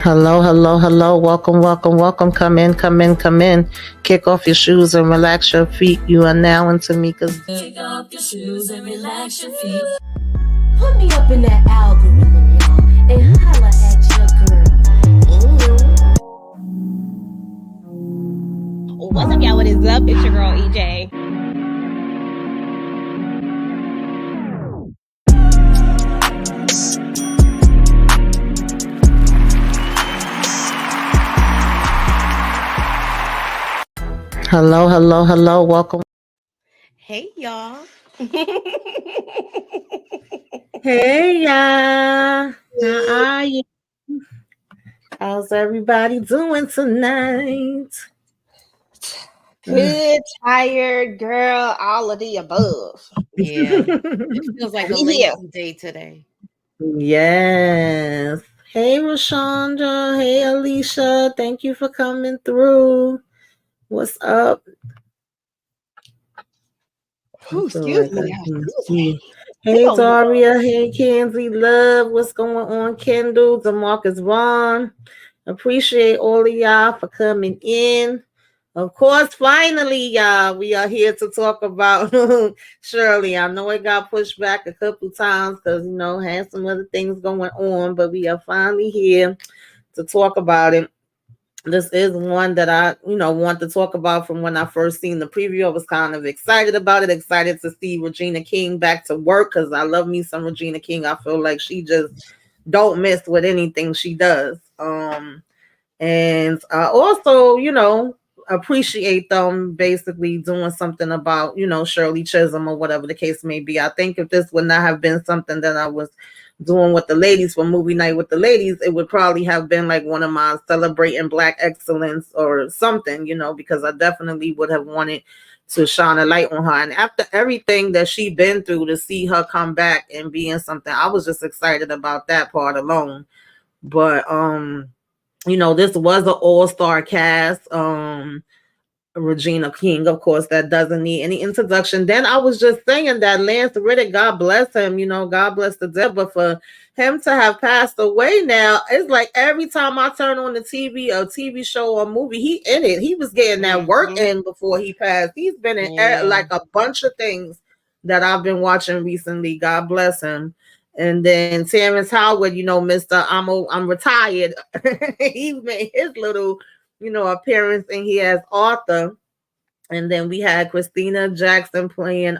Hello, hello, hello. Welcome, welcome, welcome. Come in, come in, come in. Kick off your shoes and relax your feet. You are now in Tamika's. Kick off your shoes and relax your feet. Put me up in that algorithm, y'all, and holla at your girl. What's up, y'all? What is up? It's your girl EJ. Hello, hello, hello. Welcome. Hey, y'all. Hey, y'all. How are you? How's everybody doing tonight? Good, tired, girl, all of the above. Yeah, it feels like a We here. lazy day today. Yes. Hey, Rashonda. Hey, Alicia. Thank you for coming through. What's up? Excuse me. Hey, Daria. Hey, Kenzie. Love. What's going on, Kendall? DeMarcus Vaughn. Appreciate all of y'all for coming in. Of course, finally, y'all, we are here to talk about Shirley. I know it got pushed back a couple times because, had some other things going on, but we are finally here to talk about it. This is one that I, want to talk about from when I first seen the preview. I was kind of excited about it, excited to see Reginaking back to work because I love me some Reginaking. I feel like she just don't miss with anything she does. And I also, appreciate them basically doing something about, Shirley Chisholm or whatever the case may be. I think if this would not have been something that I was doing with the ladies for movie night with the ladies, it would probably have been like one of my celebrating Black excellence or something, because I definitely would have wanted to shine a light on her. And after everything that she been through, to see her come back and be in something, I was just excited about that part alone. But this was an all-star cast. Reginaking, of course, that doesn't need any introduction. Then I was just saying that Lance Riddick, God bless him, God bless the dead, but for him to have passed away now, it's like every time I turn on the TV, a TV show or movie, he in it. He was getting that work in before he passed. He's been in like a bunch of things that I've been watching recently. God bless him. And then Terrence Howard, Mr. I'm retired. He made his little, appearance in here as Arthur. And then we had Christina Jackson playing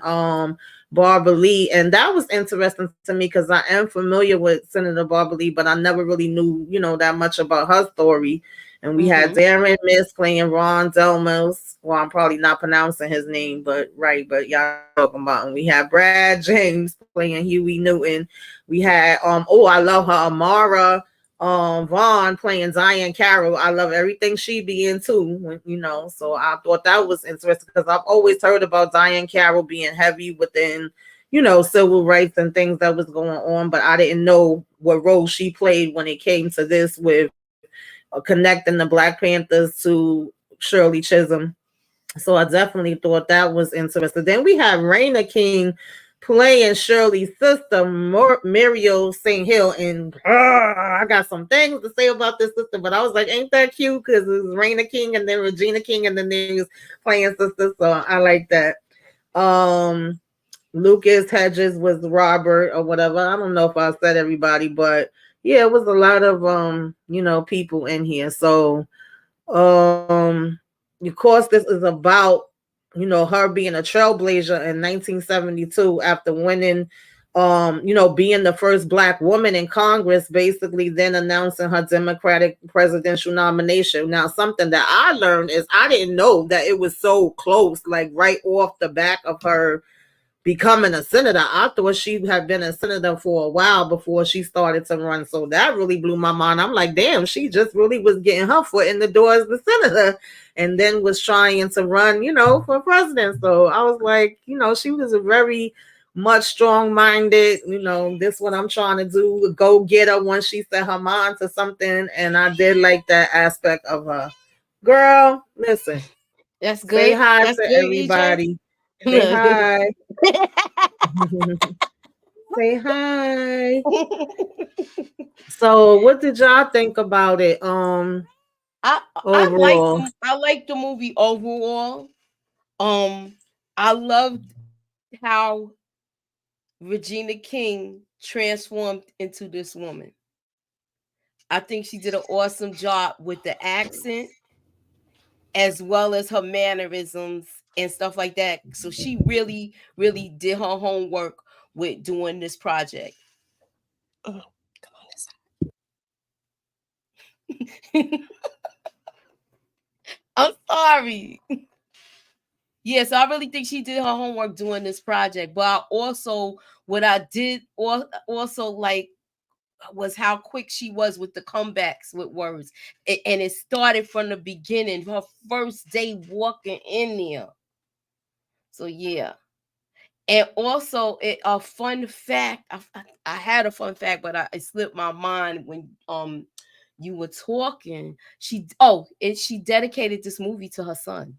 Barbara Lee. And that was interesting to me because I am familiar with Senator Barbara Lee, but I never really knew, that much about her story. And we had Darren Miss playing Ron Delmos. Well, I'm probably not pronouncing his name, but y'all talking about. And we had Brad James playing Huey Newton. We had I love her, Amara Vaughn playing Diane Carroll. I love everything she be in too, so I thought that was interesting because I've always heard about Diane Carroll being heavy within, civil rights and things that was going on, but I didn't know what role she played when it came to this with connecting the Black Panthers to Shirley Chisholm. So I definitely thought that was interesting. Then we have Reginaking playing Shirley's sister, Muriel St. Hill. And I got some things to say about this sister, but I was like, ain't that cute? Because it was Reginaking and then Reginaking and then they was playing sister. So I like that. Lucas Hedges was Robert or whatever. I don't know if I said everybody, but yeah, it was a lot of people in here. So of course this is about her being a trailblazer in 1972 after winning being the first Black woman in Congress, basically then announcing her Democratic presidential nomination. Now, something that I learned is I didn't know that it was so close, like right off the back of her becoming a senator. I thought she had been a senator for a while before she started to run. So that really blew my mind. I'm like, damn, she just really was getting her foot in the door as the senator and then was trying to run, for president. So I was like, she was a very much strong-minded, this what I'm trying to do, go get her once she set her mind to something. And I did like that aspect of her. Girl, listen. That's good. Say hi That's to good, everybody. Say hi. Say hi. So, what did y'all think about it? Overall. I like the movie overall. Um, I loved how Regina King transformed into this woman. I think she did an awesome job with the accent as well as her mannerisms and stuff like that. So she really, really did her homework with doing this project. Oh, come on. I'm sorry. Yes, I really think she did her homework doing this project. But what I did also like was how quick she was with the comebacks with words. And it started from the beginning, her first day walking in there. So yeah. And also a fun fact. I had a fun fact, but it slipped my mind when you were talking. She dedicated this movie to her son.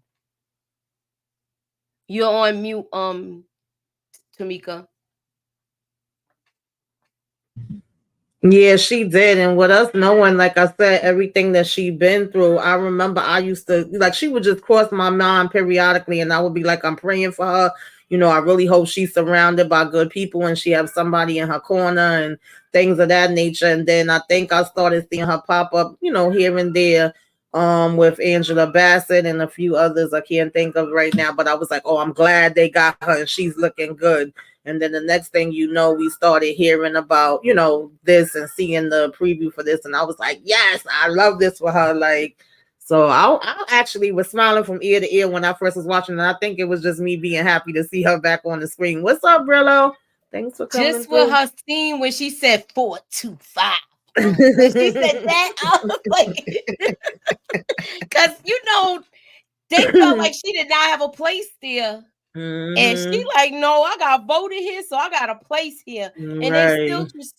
You're on mute, Tamika. Yeah, she did. And with us knowing, like I said, everything that she been through, I remember I used to like she would just cross my mind periodically and I would be like, I'm praying for her. You know, I really hope she's surrounded by good people and she has somebody in her corner and things of that nature. And then I think I started seeing her pop up, you know, here and there with Angela Bassett and a few others I can't think of right now. But I was like, oh, I'm glad they got her and she's looking good. And then the next thing you know, we started hearing about, you know, this and seeing the preview for this. And I was like, yes, I love this for her. Like, so I actually was smiling from ear to ear when I first was watching. And I think it was just me being happy to see her back on the screen. What's up, Brillo? Thanks for coming Just with through. her scene when she said 425. When she said that, I was like, because, they felt like she did not have a place there. And she like, no, I got voted here, so I got a place here. And they still just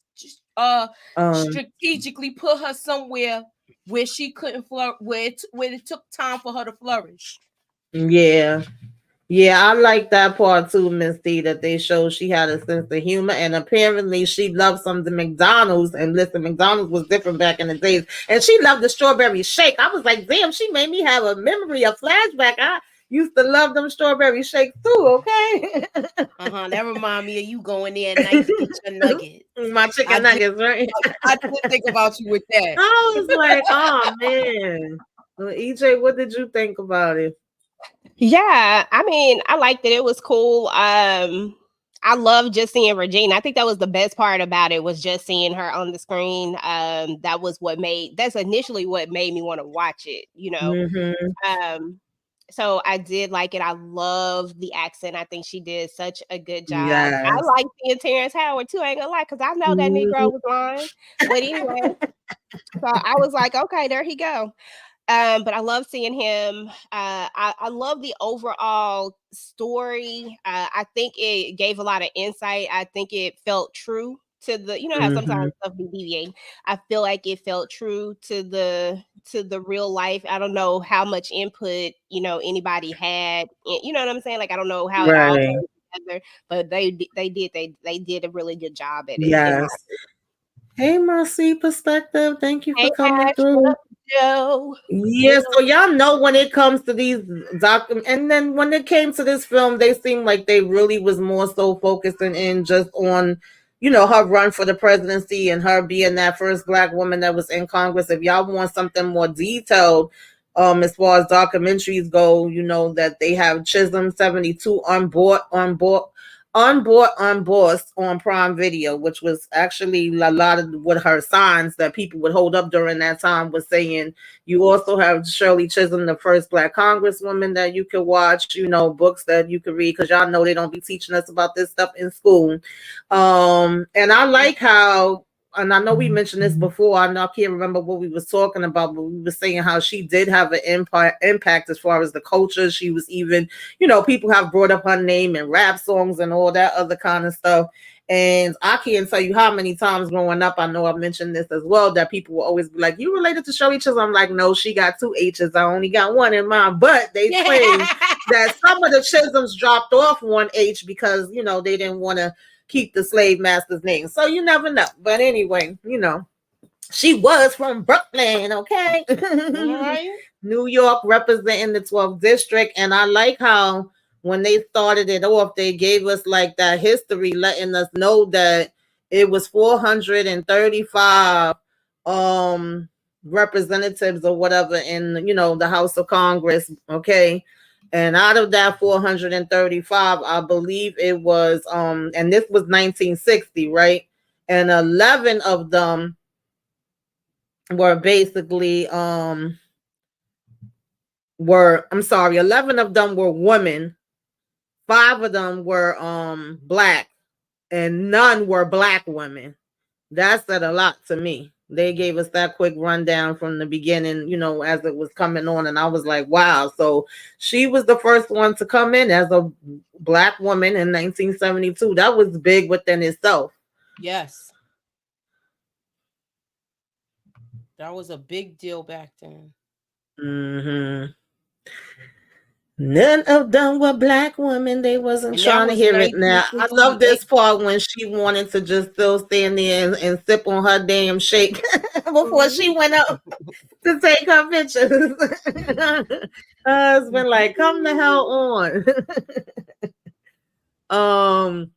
strategically put her somewhere where she couldn't flourish, where it took time for her to flourish. Yeah. Yeah, I like that part too, Miss D, that they showed she had a sense of humor and apparently she loved some of the McDonald's. And listen, McDonald's was different back in the days. And she loved the strawberry shake. I was like, damn, she made me have a memory, a flashback. I used to love them strawberry shakes too, okay? That remind me of you going there at night to get your nuggets. My chicken nuggets, right? I did think about you with that. I was like, oh man. Well, EJ, what did you think about it? Yeah, I mean, I liked it. It was cool. I love just seeing Regina. I think that was the best part about it was just seeing her on the screen. That's initially what made me want to watch it, So I did like it. I love the accent. I think she did such a good job. Yes. I like seeing Terrence Howard too. I ain't gonna lie, because I know that Negro was lying. But anyway, so I was like, okay, there he go. But I love seeing him. I love the overall story. I think it gave a lot of insight. I think it felt true to the, how sometimes stuff be deviating. I feel like it felt true to the real life. I don't know how much input, anybody had. You know what I'm saying? Like, I don't know how it all came together, but they did a really good job at it. Yes. Hey, Marcy Perspective. Thank you for coming Ash, through. what up, Joe? Yeah, so y'all know when it comes to these and then when it came to this film, they seemed like they really was more so focusing in just on, her run for the presidency and her being that first Black woman that was in Congress. If y'all want something more detailed, as far as documentaries go, that they have Chisholm 72 Unbossed on Prime Video, which was actually a lot of what her signs that people would hold up during that time was saying. You also have Shirley Chisholm, the first Black Congresswoman that you could watch, books that you could read, because y'all know they don't be teaching us about this stuff in school. And I like how, and I know we mentioned this before, I can't remember what we was talking about, but we were saying how she did have an impact as far as the culture. She was even, people have brought up her name in rap songs and all that other kind of stuff. And I can't tell you how many times growing up, I know I mentioned this as well, that people will always be like, you related to Shirley Chisholm? I'm like, no, she got 2 H's. I only got 1 in mine. But they claim that some of the Chisholms dropped off 1 H because, they didn't want to keep the slave master's name. So you never know. But anyway, she was from Brooklyn, okay? All right. New York representing the 12th district. And I like how when they started it off, they gave us like that history, letting us know that it was 435 representatives or whatever in the House of Congress, okay? And out of that 435, I believe it was and this was 1960, right? And 11 of them were basically were I'm sorry, 11 of them were women, 5 of them were black, and none were black women. That said a lot to me. They gave us that quick rundown from the beginning, as it was coming on, and I was like, wow. So she was the first one to come in as a black woman in 1972. That was big within itself. Yes. That was a big deal back then. Mm-hmm. None of them were black women. They wasn't And that trying to was hear it. Now, I love this 1968. part when she wanted to just still stand there and sip on her damn shake before she went up to take her pictures. Her husband like, come the hell on.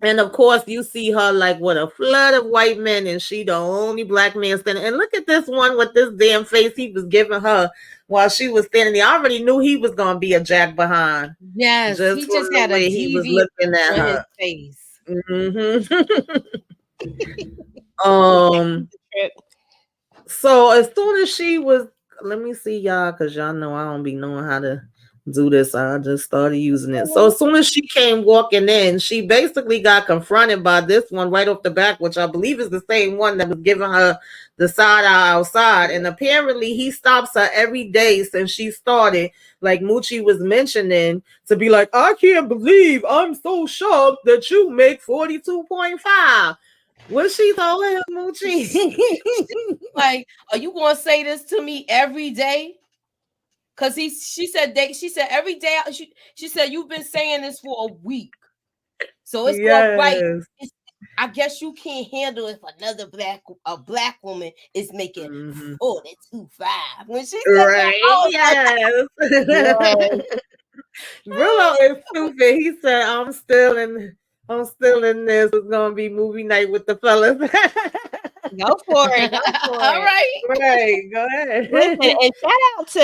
And of course, you see her like with a flood of white men, and she the only black man standing. And look at this one with this damn face he was giving her while she was standing there. I already knew he was gonna be a jack behind, Yes, just he from just the had a way he was devious looking at on his her. face. um. So as soon as she was, let me see y'all, cause y'all know I don't be knowing how to do this. I just started using it. So as soon as she came walking in, she basically got confronted by this one right off the back, which I believe is the same one that was giving her the side eye outside. And apparently he stops her every day since she started, like Moochie was mentioning, to be like, I can't believe I'm so shocked that you make 42.5. What she told him, Moochie? Like, are you gonna say this to me every day? Cause she said every day. She said you've been saying this for a week, so it's going right. Yes. I guess you can't handle if another black woman is making 42.5. When she said that, I Right. was like, Yes. Brillo is stupid. He said, I'm still in this. It's gonna be movie night with the fellas. Go for it. Go for all it. right. Right. Go ahead. Listen, and shout out to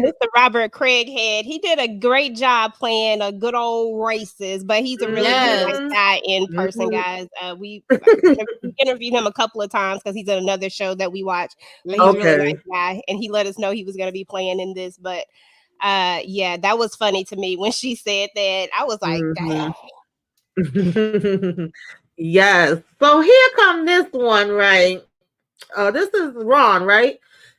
Mr. Robert Craighead. He did a great job playing a good old racist, but he's a really, really nice Yes. guy in person, guys. We interviewed him a couple of times because he's in another show that we watch. But he's a really Okay. nice guy, and he let us know he was going to be playing in this. But yeah, that was funny to me when she said that. I was like, dang. Yes. So here come this one, right? This is Ron, right?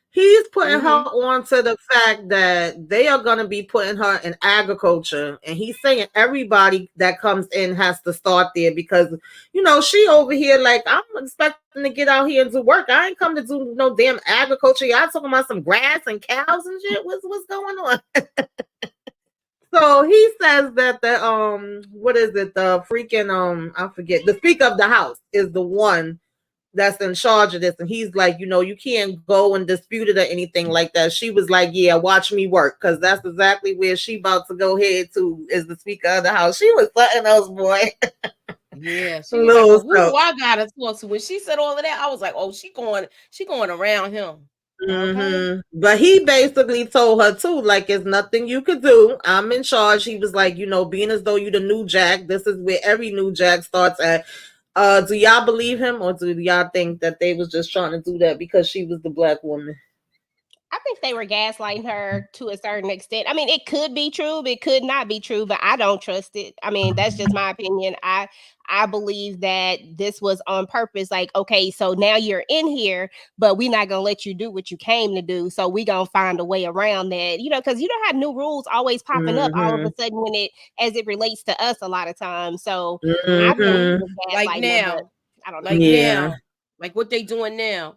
He's putting her on to the fact that they are going to be putting her in agriculture. And he's saying everybody that comes in has to start there because, she over here like, I'm expecting to get out here and do work. I ain't come to do no damn agriculture. Y'all talking about some grass and cows and shit. What's going on? So he says that the what is it? The freaking I forget. The Speaker of the House is the one that's in charge of this, and he's like, you can't go and dispute it or anything like that. She was like, yeah, watch me work, because that's exactly where she about to go head to, is the Speaker of the House. She was something else, boy. Yeah, she was like, Little well, who do I gotta talk to? When she said all of that, I was like, oh, she going around him. Okay. But he basically told her too, like, it's nothing you could do. I'm in charge. He was like, being as though you the new Jack. This is where every new Jack starts at. Do y'all believe him, or do y'all think that they was just trying to do that because she was the black woman? I think they were gaslighting her to a certain extent. I mean, it could be true, but it could not be true, but I don't trust it. I mean, that's just my opinion. I believe that this was on purpose. Like, okay, so now you're in here, but we're not gonna let you do what you came to do. So we gonna find a way around that, because you don't have new rules always popping up all of a sudden as it relates to us a lot of times. So I think it was like gaslighting her, now, but I don't know. like now, like what they doing now.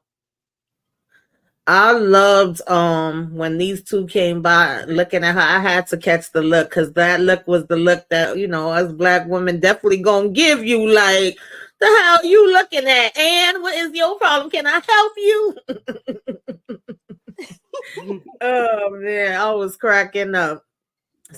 I loved when these two came by looking at her. I had to catch the look because that look was the look that, us black women definitely gonna give you, like, the hell you looking at? And what is your problem? Can I help you? Oh man, I was cracking up.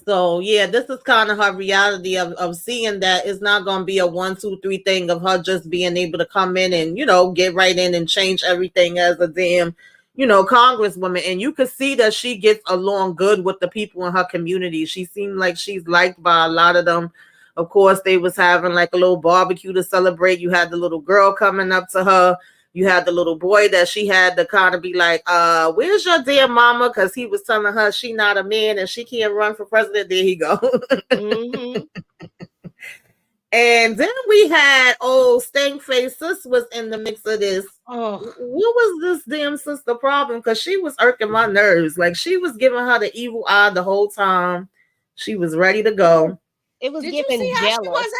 So yeah, this is kind of her reality of seeing that it's not gonna be a 1, 2, 3 thing of her just being able to come in and get right in and change everything as a damn congresswoman. And you could see that she gets along good with the people in her community. She seemed like she's liked by a lot of them. Of course, they was having like a little barbecue to celebrate. You had the little girl coming up to her. You had the little boy that she had to kind of be like, where's your dear mama? Because he was telling her she not a man and she can't run for president. There he go. Mm-hmm. And then we had stank face sis was in the mix of this. Oh, What was this damn sister problem? Because she was irking my nerves. Like, she was giving her the evil eye the whole time. She was ready to go. It was did you see giving how she jealous. was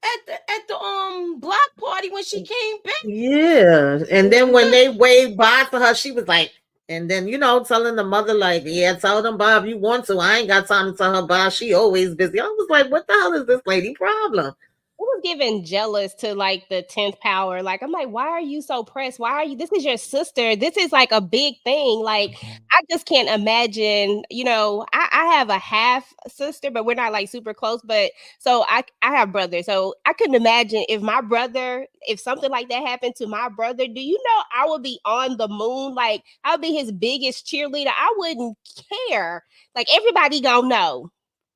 at the block party when she came back? Yeah. And then when they waved bye to her, she was like, and then, telling the mother, like, yeah, tell them bye if you want to. I ain't got time to tell her bye. She always busy. I was like, what the hell is this lady problem? It was giving jealous to like the 10th power. Like, I'm like, why are you so pressed? Why are you? This is your sister. This is like a big thing. Like, I just can't imagine. I have a half sister, but we're not like super close. But so I have brothers. So I couldn't imagine if something like that happened to my brother. Do you know I would be on the moon? Like, I would be his biggest cheerleader. I wouldn't care. Like, everybody gonna know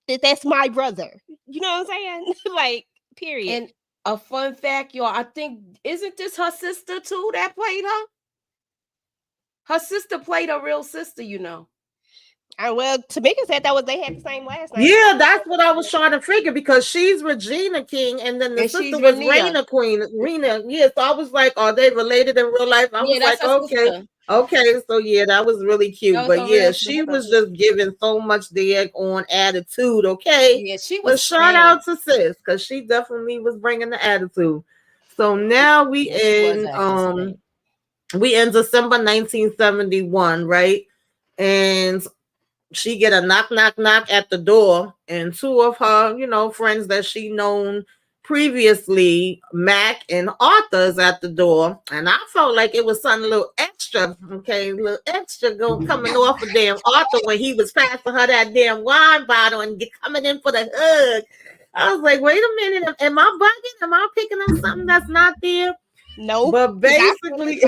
that that's my brother. You know what I'm saying? Like. Period. And a fun fact, y'all, I think, isn't this her sister too that played her? Her sister played her real sister, Well, Tamika said they had the same last name. Yeah, that's what I was trying to figure, because she's Reginaking and then the And sister she's was Rania. Rena. Yeah, so I was like, are they related in real life? I Yeah, was like, that's her okay. sister. Okay, so yeah, that was really cute. That was But her yeah, real she sister. was just giving so much dig on attitude, okay? Yeah, she But was shout sad. out to sis, because she definitely was bringing the attitude. So now Yeah, she was acting sad. we in December 1971, right? And she get a knock, knock, knock at the door, and two of her, friends that she known previously, Mac and Arthur's at the door, and I felt like it was something a little extra, okay, a little extra coming off of damn Arthur when he was passing her that damn wine bottle and coming in for the hug. I was like, wait a minute, am I bugging? Am I picking up something that's not there? Nope. But basically,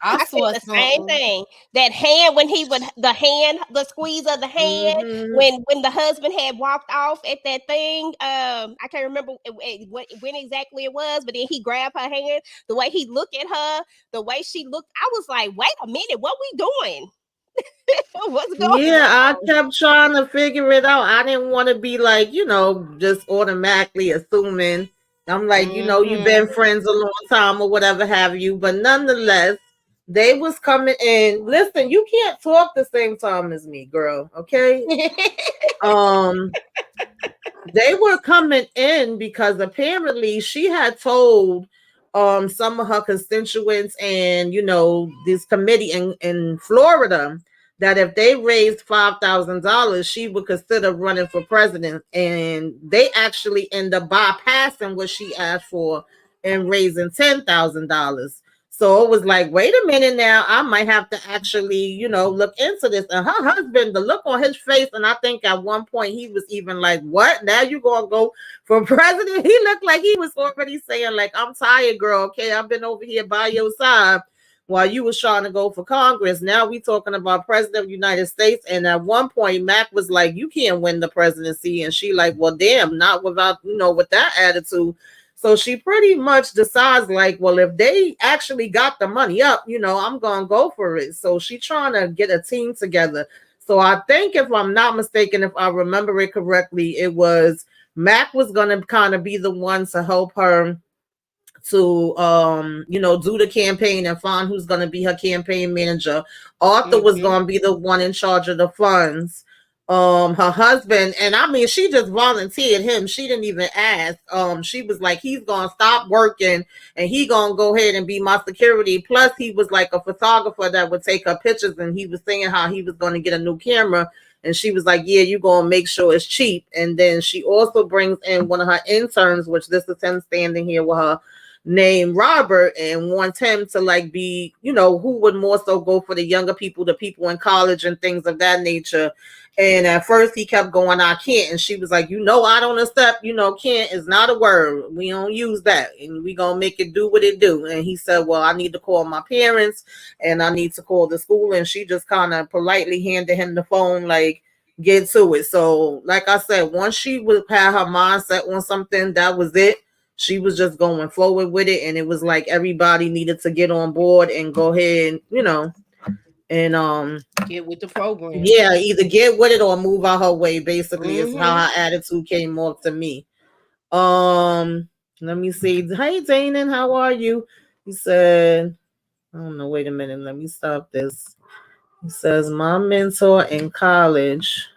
I I said saw the same something. thing. That hand when the squeeze of the hand when the husband had walked off at that thing. I can't remember when exactly it was, but then he grabbed her hand. The way he looked at her, the way she looked, I was like, wait a minute, what we doing? What's going Yeah, I on? kept trying to figure it out. I didn't want to be like, just automatically assuming. I'm like, you've been friends a long time or whatever have you. But nonetheless, they was coming in. Listen, you can't talk the same time as me, girl. Okay. um they were coming in because apparently she had told some of her constituents and this committee in Florida that if they raised $5,000 she would consider running for president, and they actually end up bypassing what she asked for and raising $10,000. So it was like, wait a minute now, I might have to actually, look into this. And her husband, the look on his face, and I think at one point he was even like, what? Now you gonna go for president? He looked like he was already saying, like, I'm tired, girl. Okay, I've been over here by your side while you was trying to go for Congress. Now we talking about president of the United States. And at one point, Mac was like, you can't win the presidency. And she like, well, damn, not without, with that attitude. So she pretty much decides like, well, if they actually got the money up, I'm going to go for it. So she trying to get a team together. So I think, if I'm not mistaken, if I remember it correctly, it was Mac was going to kind of be the one to help her to do the campaign and find who's going to be her campaign manager. Arthur was going to be the one in charge of the funds. her husband, and I mean she just volunteered him. She didn't even ask. She was like, he's gonna stop working and he gonna go ahead and be my security. Plus he was like a photographer that would take her pictures, and he was saying how he was gonna get a new camera. And she was like, yeah, you gonna make sure it's cheap. And then she also brings in one of her interns, which this is him standing here with her, named Robert, and wants him to like be, who would more so go for the younger people, the people in college and things of that nature. And at first he kept going, I can't. And she was like, I don't accept, can't is not a word. We don't use that. And we gonna make it do what it do. And he said, well, I need to call my parents and I need to call the school. And she just kind of politely handed him the phone, like, get to it. So, like I said, once she would have her mindset on something, that was it. She was just going forward with it. And it was like everybody needed to get on board and go ahead, and get with the program. Yeah, either get with it or move out her way, basically, is how her attitude came off to me. Let me see. Hey Danon, how are you? He said, I don't know, wait a minute, let me stop this. He says, my mentor in college.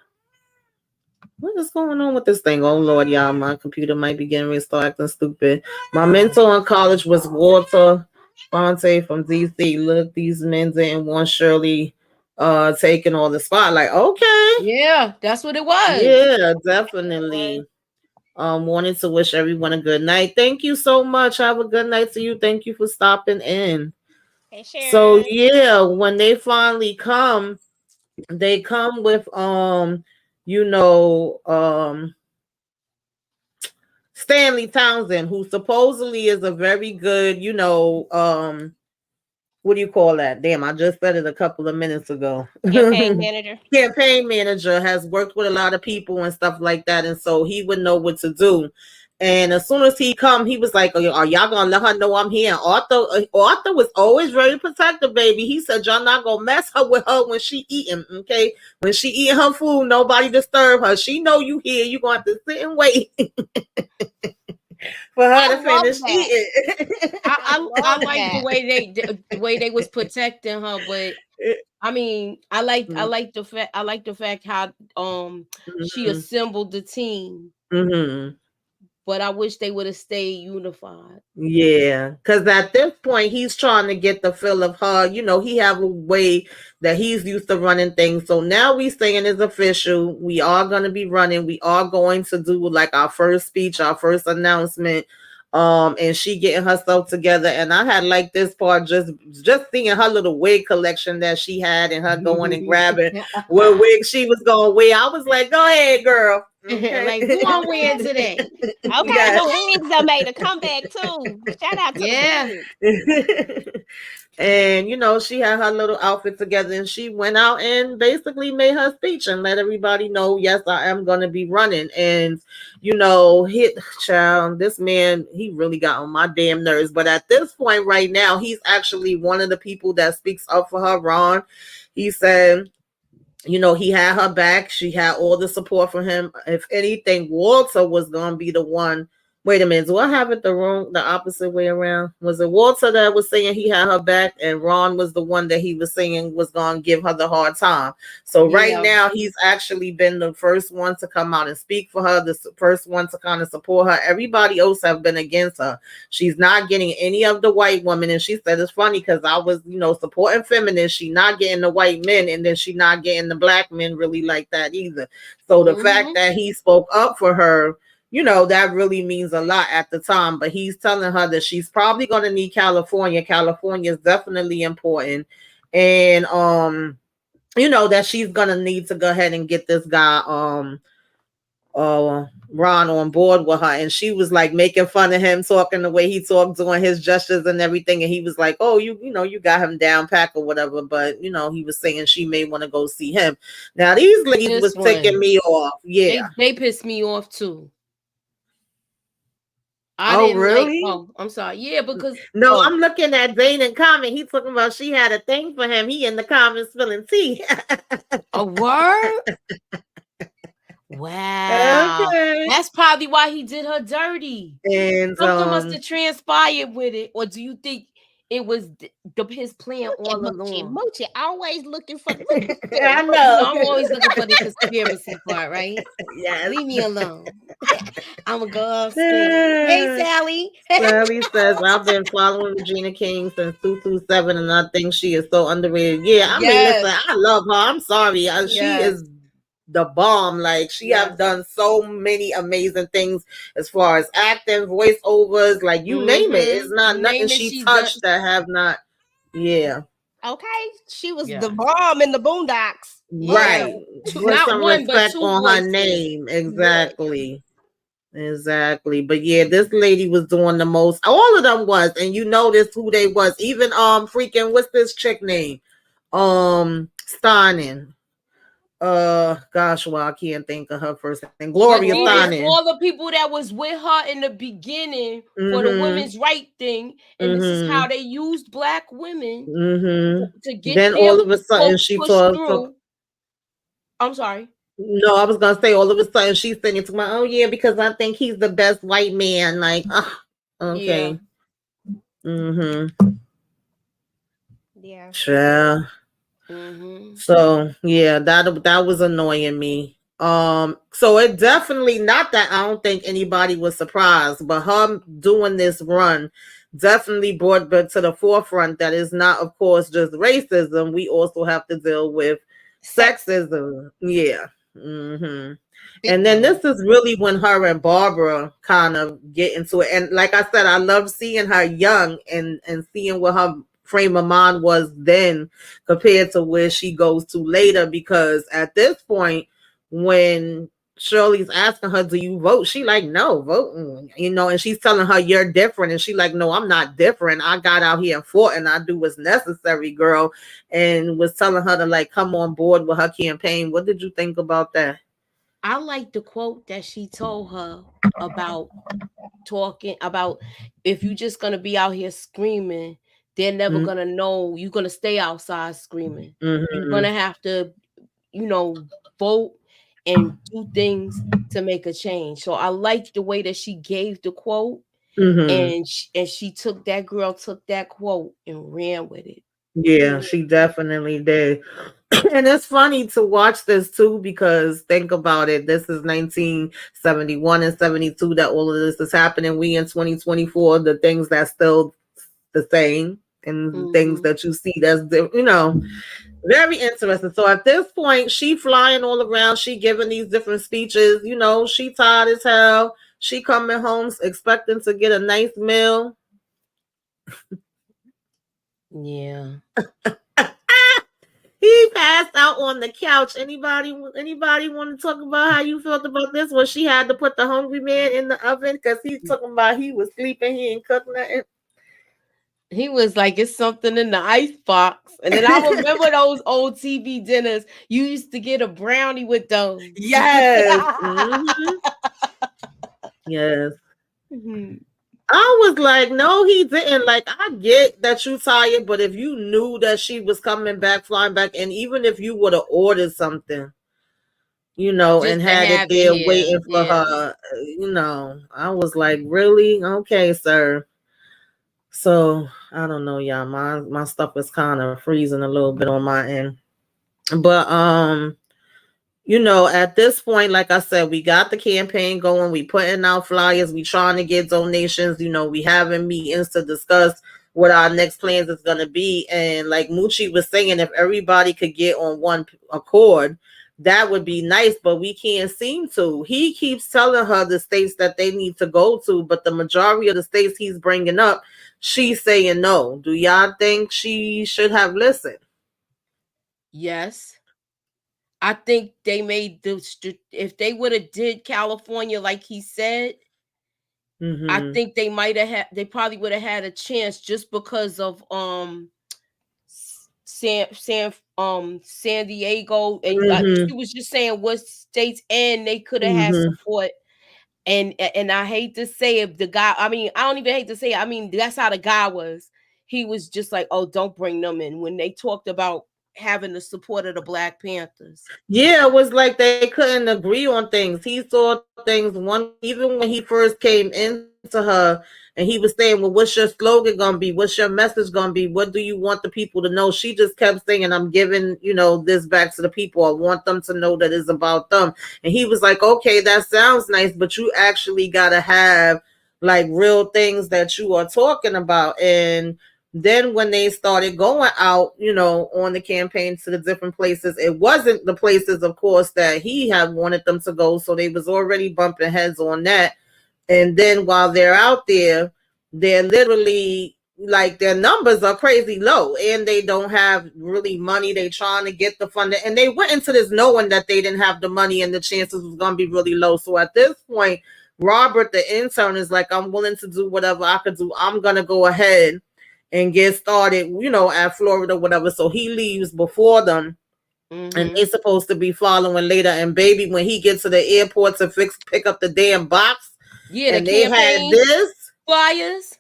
What is going on with this thing? Oh Lord, y'all, my computer might be getting ready to start acting stupid. My mentor in college was Walter Fonte from DC. Look, these men didn't want Shirley taking all the spotlight. Okay. Yeah, that's what it was. Yeah, definitely. Wanted to wish everyone a good night. Thank you so much. Have a good night to you. Thank you for stopping in. Hey, Sharon. So yeah, when they finally come, they come with Stanley Townsend, who supposedly is a very good, what do you call that? Damn, I just said it a couple of minutes ago. Campaign manager. Campaign manager, has worked with a lot of people and stuff like that, and so he would know what to do. And as soon as he come, he was like, "Are y'all gonna let her know I'm here?" And Arthur was always very protective, baby. He said, "Y'all not gonna mess her with her when she eating, okay? When she eating her food, nobody disturb her. She know you here. You gonna have to sit and wait." For her to finish eating. I like the way they was protecting her, but I mean, I like the fact how she assembled the team. But I wish they would have stayed unified. Yeah, because at this point he's trying to get the feel of her. He have a way that he's used to running things. So now we saying it's official. We are going to be running. We are going to do like our first speech, our first announcement. And she getting herself together. And I had like this part, just seeing her little wig collection that she had, and her going and grabbing what wig she was going to wear. I was like, go ahead, girl. Okay. Like, who I'm wearing today? Okay, yes. The wigs are made a comeback too. Shout out to the wigs. And she had her little outfit together, and she went out and basically made her speech and let everybody know, yes, I am going to be running. And child, this man, he really got on my damn nerves. But at this point right now, he's actually one of the people that speaks up for her. Ron, he said, he had her back. She had all the support from him. If anything, Walter was going to be the one. Wait a minute. Do I have it the opposite way around? Was it Walter that was saying he had her back, and Ron was the one that he was saying was going to give her the hard time? So right now, he's actually been the first one to come out and speak for her, the first one to kind of support her. Everybody else have been against her. She's not getting any of the white women. And she said, it's funny because I was, supporting feminists. She not getting the white men, and then she not getting the black men really like that either. So the fact that he spoke up for her, that really means a lot at the time. But he's telling her that she's probably going to need California. California is definitely important. And, that she's going to need to go ahead and get this guy, Ron, on board with her. And she was like making fun of him, talking the way he talked, doing his gestures and everything. And he was like, oh, you got him down pack or whatever. But, he was saying she may want to go see him. Now, these ladies was ticking me off. Yeah. They pissed me off too. Really? I'm sorry. Yeah, because I'm looking at Danon comment. He's talking about she had a thing for him. He in the comments spilling tea. A word? Wow. Okay. That's probably why he did her dirty. And something must have transpired with it. Or do you think it was his plan Look at all Moochie. along. Moochie always looking for look at I this. You know. know, I'm always looking for the conspiracy part, right? Yes. Leave me alone. I'm gonna go off screen. Hey, Sally. Sally says, I've been following Regina King since 227, and I think she is so underrated. Yeah, I mean, listen, Yes, I love her. I'm sorry. She yes, is the bomb. Like, she have yes. done so many amazing things as far as acting, voiceovers, like, you name it. It's not You nothing name it, she she done. touched that have not. Yeah. Okay, she was the Yes, bomb in the Boondocks. yes. Right. Listen, Put Not some one, but respect two on her voices. name. Yes. Exactly. Exactly. But yeah, this lady was doing the most. All of them was, and you noticed who they was. Even freaking what's this chick name? Steinem. Gosh, well, I can't think of her first name. Gloria But these is Steinem. Gloria. all the people that was with her in the beginning for the Mm-hmm. women's right thing, and this is how Mm-hmm. they used black women to Mm-hmm. get Then their all of a sudden vote she pushed talk. through. I'm sorry. No, I was gonna say all of a sudden she's saying to my, oh yeah, because I think he's the best white man. Like, Yeah. okay. Mm-hmm. Yeah. Sure. Mm-hmm. So yeah, that was annoying me. So it definitely not that I don't think anybody was surprised, but her doing this run definitely brought back to the forefront that is not, of course, just racism. We also have to deal with Sex. sexism. Yeah. hmm Big And then time. this is really when her and Barbara kind of get into it. And like I said, I love seeing her young and seeing what her frame of mind was then compared to where she goes to later. Because at this point, when Shirley's asking her, "Do you vote?" She like, "No, voting," and she's telling her, "You're different," and she like, "No, I'm not different. I got out here and fought, and I do what's necessary, girl," and was telling her to like come on board with her campaign. What did you think about that? I like the quote that she told her about talking about if you just gonna be out here screaming, they're never gonna know you're gonna stay outside screaming. You're Mm-hmm. gonna have to, you know, vote and do things to make a change. So I like the way that she gave the quote, Mm-hmm. and she took that girl took that quote and ran with it. Yeah, she definitely did. And it's funny to watch this too because think about it. This is 1971 and 72 that all of this is happening. We in 2024, the things that's still the same and things Mm-hmm. that you see that's very interesting. So at this point, she flying all around, she giving these different speeches, she tired as hell. She coming home expecting to get a nice meal. Yeah. He passed out on the couch. Anybody want to talk about how you felt about this? When she had to put the hungry man in the oven because he's talking about he was sleeping, he ain't cook nothing. He was like, it's something in the ice box. And then I remember those old TV dinners. You used to get a brownie with those. Yes. Yes. Mhm. I was like, no, he didn't. Like, I get that you tired, but if you knew that she was coming back, flying back, and even if you would have ordered something, and Just to had it have it there here. waiting for Yeah. her, I was like, really? Okay, sir. So I don't know, y'all. My stuff is kind of freezing a little bit on my end. But at this point, like I said, we got the campaign going. We putting out flyers. We trying to get donations. We having meetings to discuss what our next plans is gonna be. And like Moochie was saying, if everybody could get on one accord, that would be nice. But we can't seem to. He keeps telling her the states that they need to go to, but the majority of the states he's bringing up, she's saying no. Do y'all think she should have listened? Yes. I think they made if they would have did California like he said, I Mm-hmm. think they probably would have had a chance just because of San Diego, and Mm-hmm. she was just saying what states, and they could have had Mm-hmm. support. And I hate to say it, the guy, I mean, I don't even hate to say it, I mean, that's how the guy was. He was just like, oh, don't bring them in. When they talked about having the support of the Black Panthers. Yeah, it was like they couldn't agree on things. He saw things one way, even when he first came into her and he was saying, well, what's your slogan gonna be? What's your message gonna be? What do you want the people to know? She just kept saying, I'm giving, this back to the people. I want them to know that it's about them. And he was like, okay, that sounds nice, but you actually gotta have like real things that you are talking about. And then when they started going out, on the campaign to the different places, it wasn't the places, of course, that he had wanted them to go. So they was already bumping heads on that. And then while they're out there, they're literally like their numbers are crazy low and they don't have really money. They trying to get the funding. And they went into this knowing that they didn't have the money and the chances was going to be really low. So at this point, Robert, the intern, is like, I'm willing to do whatever I could do. I'm going to go ahead and get started, at Florida, whatever. So he leaves before them. And they're supposed to be following later. And baby, when he gets to the airport to pick up the damn box, Yeah, and the they had campaign this. flyers.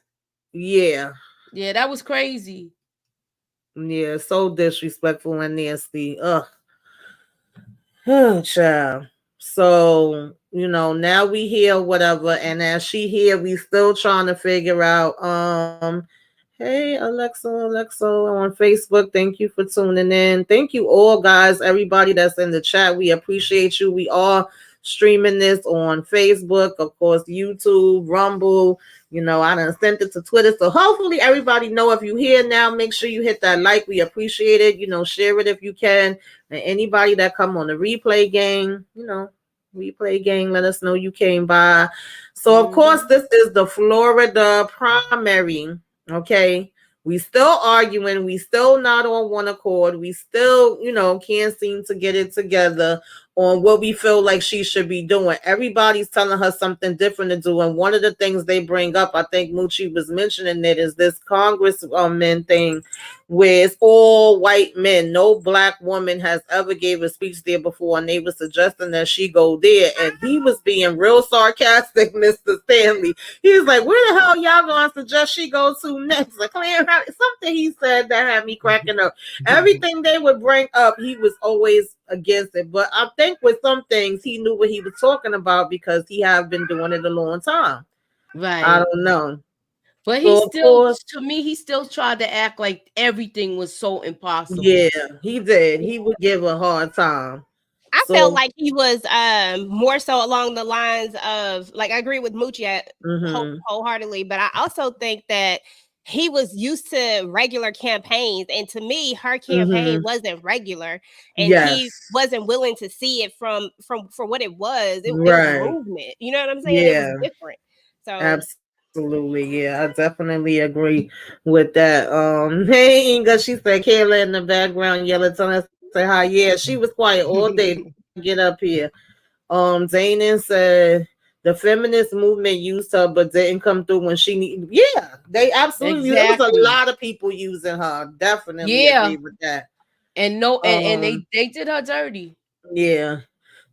Yeah. Yeah, that was crazy. Yeah, so disrespectful and nasty. Ugh. Oh, child. So, now we hear whatever. And as she here, we still trying to figure out, hey, Alexa on Facebook. Thank you for tuning in. Thank you all, guys, everybody that's in the chat. We appreciate you. We are streaming this on Facebook, of course, YouTube, Rumble. I done sent it to Twitter. So hopefully everybody know if you here now, make sure you hit that like. We appreciate it. Share it if you can. And anybody that come on the replay gang, let us know you came by. So of course, this is the Florida primary. Okay, we still arguing, we still not on one accord, we still can't seem to get it together on what we feel like she should be doing. Everybody's telling her something different to do, and one of the things they bring up, I think Moochie was mentioning it, is this congressman thing where it's all white men, no black woman has ever gave a speech there before, and they were suggesting that she go there, and he was being real sarcastic, Mr. Stanley. He's like, where the hell y'all gonna suggest she go to next? Like, something he said that had me cracking up. Everything they would bring up, he was always against it. But I think with some things, he knew what he was talking about because he have been doing it a long time. Right. I don't know. But he still, to me, he still tried to act like everything was so impossible. Yeah, he did. He would give a hard time. I felt like he was more so along the lines of, like, I agree with Moochie wholeheartedly, but I also think that he was used to regular campaigns, and to me, her campaign wasn't regular, and he wasn't willing to see it from for what it was. It was a movement. You know what I'm saying? Yeah. It was different. So absolutely, yeah, I definitely agree with that. Hey, Inga, she said Kayla in the background yelling, telling us to say hi. Yeah, she was quiet all day to get up here. Zanin said the feminist movement used her but didn't come through when she needed. Yeah, they absolutely. There was a lot of people using her. Definitely agree with that. And and they did her dirty. Yeah.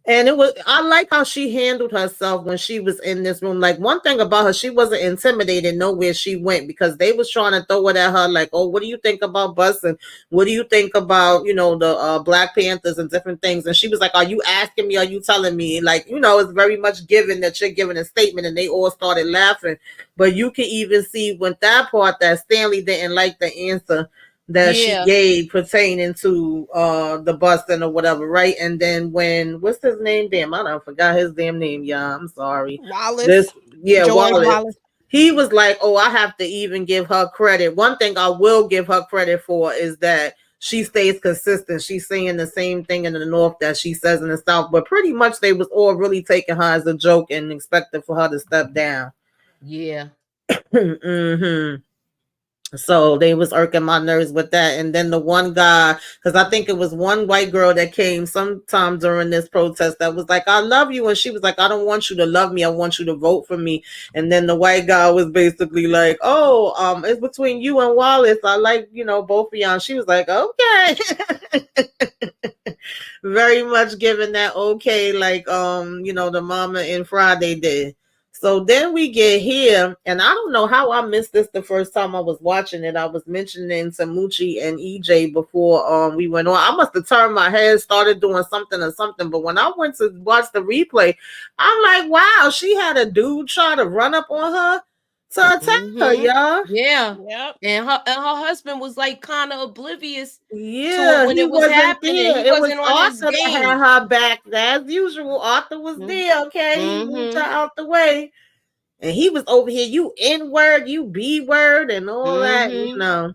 And I like how she handled herself when she was in this room. Like, one thing about her, she wasn't intimidated nowhere she went, because they was trying to throw it at her like, oh, what do you think about busing? What do you think about, the Black Panthers and different things? And she was like, are you asking me? Are you telling me? Like, it's very much given that you're giving a statement, and they all started laughing. But you can even see with that part that Stanley didn't like the answer that she gave pertaining to the busting or whatever, right? And then what's his name? Damn, I don't forgot his damn name, y'all. I'm sorry. Wallace. Wallace. He was like, oh, I have to even give her credit. One thing I will give her credit for is that she stays consistent. She's saying the same thing in the North that she says in the South, but pretty much they was all really taking her as a joke and expecting for her to step down. Yeah. So they was irking my nerves with that. And then the one guy, because I think it was one white girl that came sometime during this protest that was like, I love you. And she was like, I don't want you to love me. I want you to vote for me. And then the white guy was basically like, oh, it's between you and Wallace. I like, both of y'all. And she was like, okay. Very much giving that okay, like, the Mama and Friday did. So then we get here, and I don't know how I missed this the first time I was watching it. I was mentioning to Moochie and EJ before we went on. I must have turned my head, started doing something or something. But when I went to watch the replay, I'm like, wow, she had a dude try to run up on her to attack her, y'all. Yeah. Yep. And her husband was like kind of oblivious to it Yeah, when he it was wasn't happening. there. He It was wasn't on his Arthur that had game. her back. As usual, Arthur was there. Okay, he moved her out the way. And he was over here, you N word, you B word, and all that,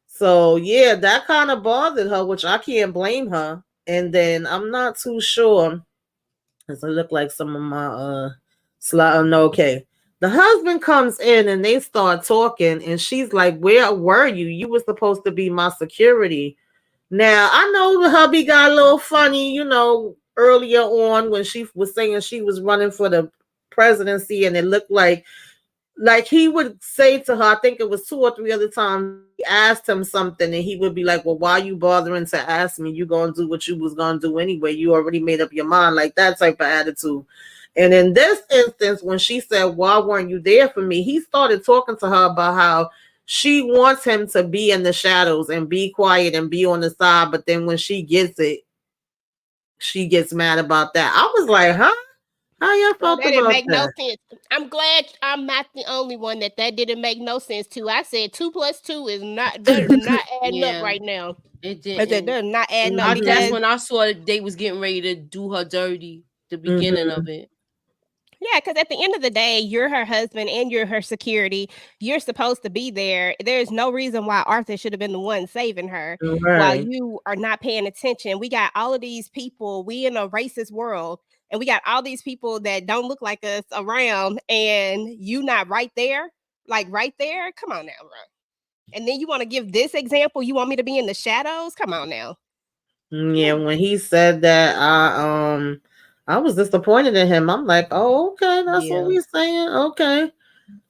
So yeah, that kind of bothered her, which I can't blame her. And then I'm not too sure, because it looked like some of my slide. No, okay. The husband comes in and they start talking, and she's like, "Where were you? You were supposed to be my security." Now I know the hubby got a little funny, earlier on when she was saying she was running for the presidency, and it looked like he would say to her, I think it was 2 or 3 other times, he asked him something and he would be like, well, why are you bothering to ask me? You gonna do what you was gonna do anyway. You already made up your mind, like that type of attitude. And in this instance, when she said, why weren't you there for me? He started talking to her about how she wants him to be in the shadows and be quiet and be on the side. But then when she gets it, she gets mad about that. I was like, huh? How y'all Well, felt that didn't about make no that? sense. I'm glad I'm not the only one that didn't make no sense to. I said 2 plus 2 is not that is not adding up Yeah. right now. It I said didn't. they're not adding up That's because when I saw that they was getting ready to do her dirty. The beginning of it. yeah, because at the end of the day, you're her husband and you're her security. You're supposed to be there. There's no reason why Arthur should have been the one saving her while Right. you are not paying attention. We got all of these people. We in a racist world, and we got all these people that don't look like us around, and you not right there, like right there. Come on now, bro. And then you want to give this example? You want me to be in the shadows? Come on now. Yeah, when he said that, I was disappointed in him. I'm like, oh, okay, that's what Yeah. we saying. Okay.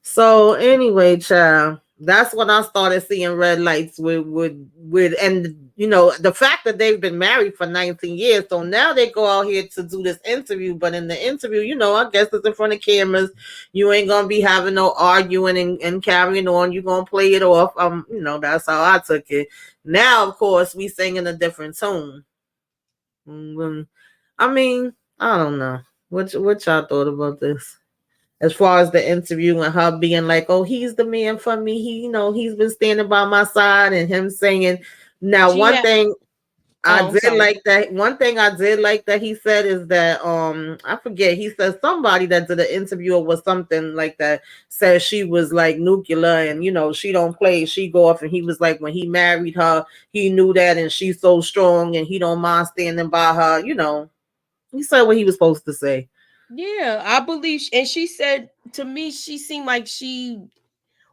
So anyway, child, that's when I started seeing red lights with and the fact that they've been married for 19 years. So now they go out here to do this interview, but in the interview, I guess it's in front of cameras. You ain't gonna be having no arguing and carrying on. You're gonna play it off. That's how I took it. Now, of course, we sing in a different tone. I mean, I don't know. What y'all thought about this? As far as the interview and her being like, "Oh, he's the man for me. He's been standing by my side," and him saying, "Now, She one had. thing I Oh, I'm did sorry. like that. One thing I did like that he said is that I forget. He said somebody that did an interview or was something like that said she was like nuclear and she don't play. She go off, and he was like when he married her, he knew that, and she's so strong, and he don't mind standing by her. He said what he was supposed to say. Yeah, I believe, and she said to me, she seemed like she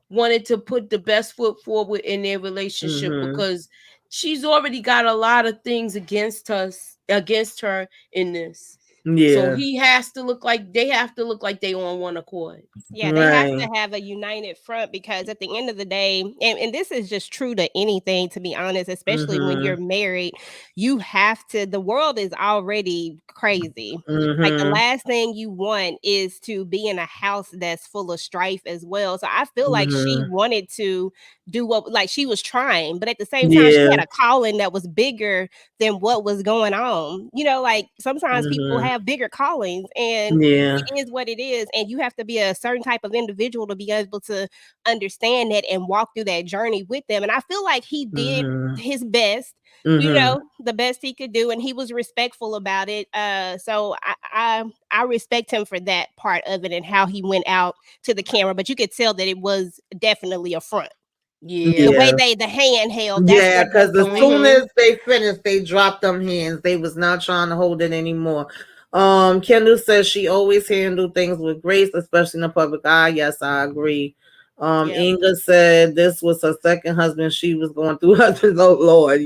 wanted to put the best foot forward in their relationship Mm-hmm. because she's already got a lot of things against her in this. So Yeah. he has to look like they have to look like they on one accord. Yeah, they have Right. to have a united front because at the end of the day, and this is just true to anything, to be honest, especially when you're Mm-hmm. married, you have to, the world is already crazy. Like the Mm-hmm. last thing you want is to be in a house that's full of strife as well. So I feel like she Mm-hmm. wanted to do what, like she was trying, but at the same time, she Yeah. had a calling that was bigger than what was going on. Like sometimes people Mm-hmm. have bigger callings and Yeah. it is what it is, and you have to be a certain type of individual to be able to understand that and walk through that journey with them. And I feel like he did Mm-hmm. his best, Mm-hmm. the best he could do, and he was respectful about it. So I respect him for that part of it and how he went out to the camera, but you could tell that it was definitely a front. The Yeah. way Yeah. the hand held, that's Yeah, what that's because the as way. soon Mm-hmm. as they finished, they dropped them hands. They was not trying to hold it anymore. Kendall says she always handled things with grace, especially in the public eye. Yes, I agree. Yeah. Inga said this was her second husband. She was going through husbands. Oh Lord.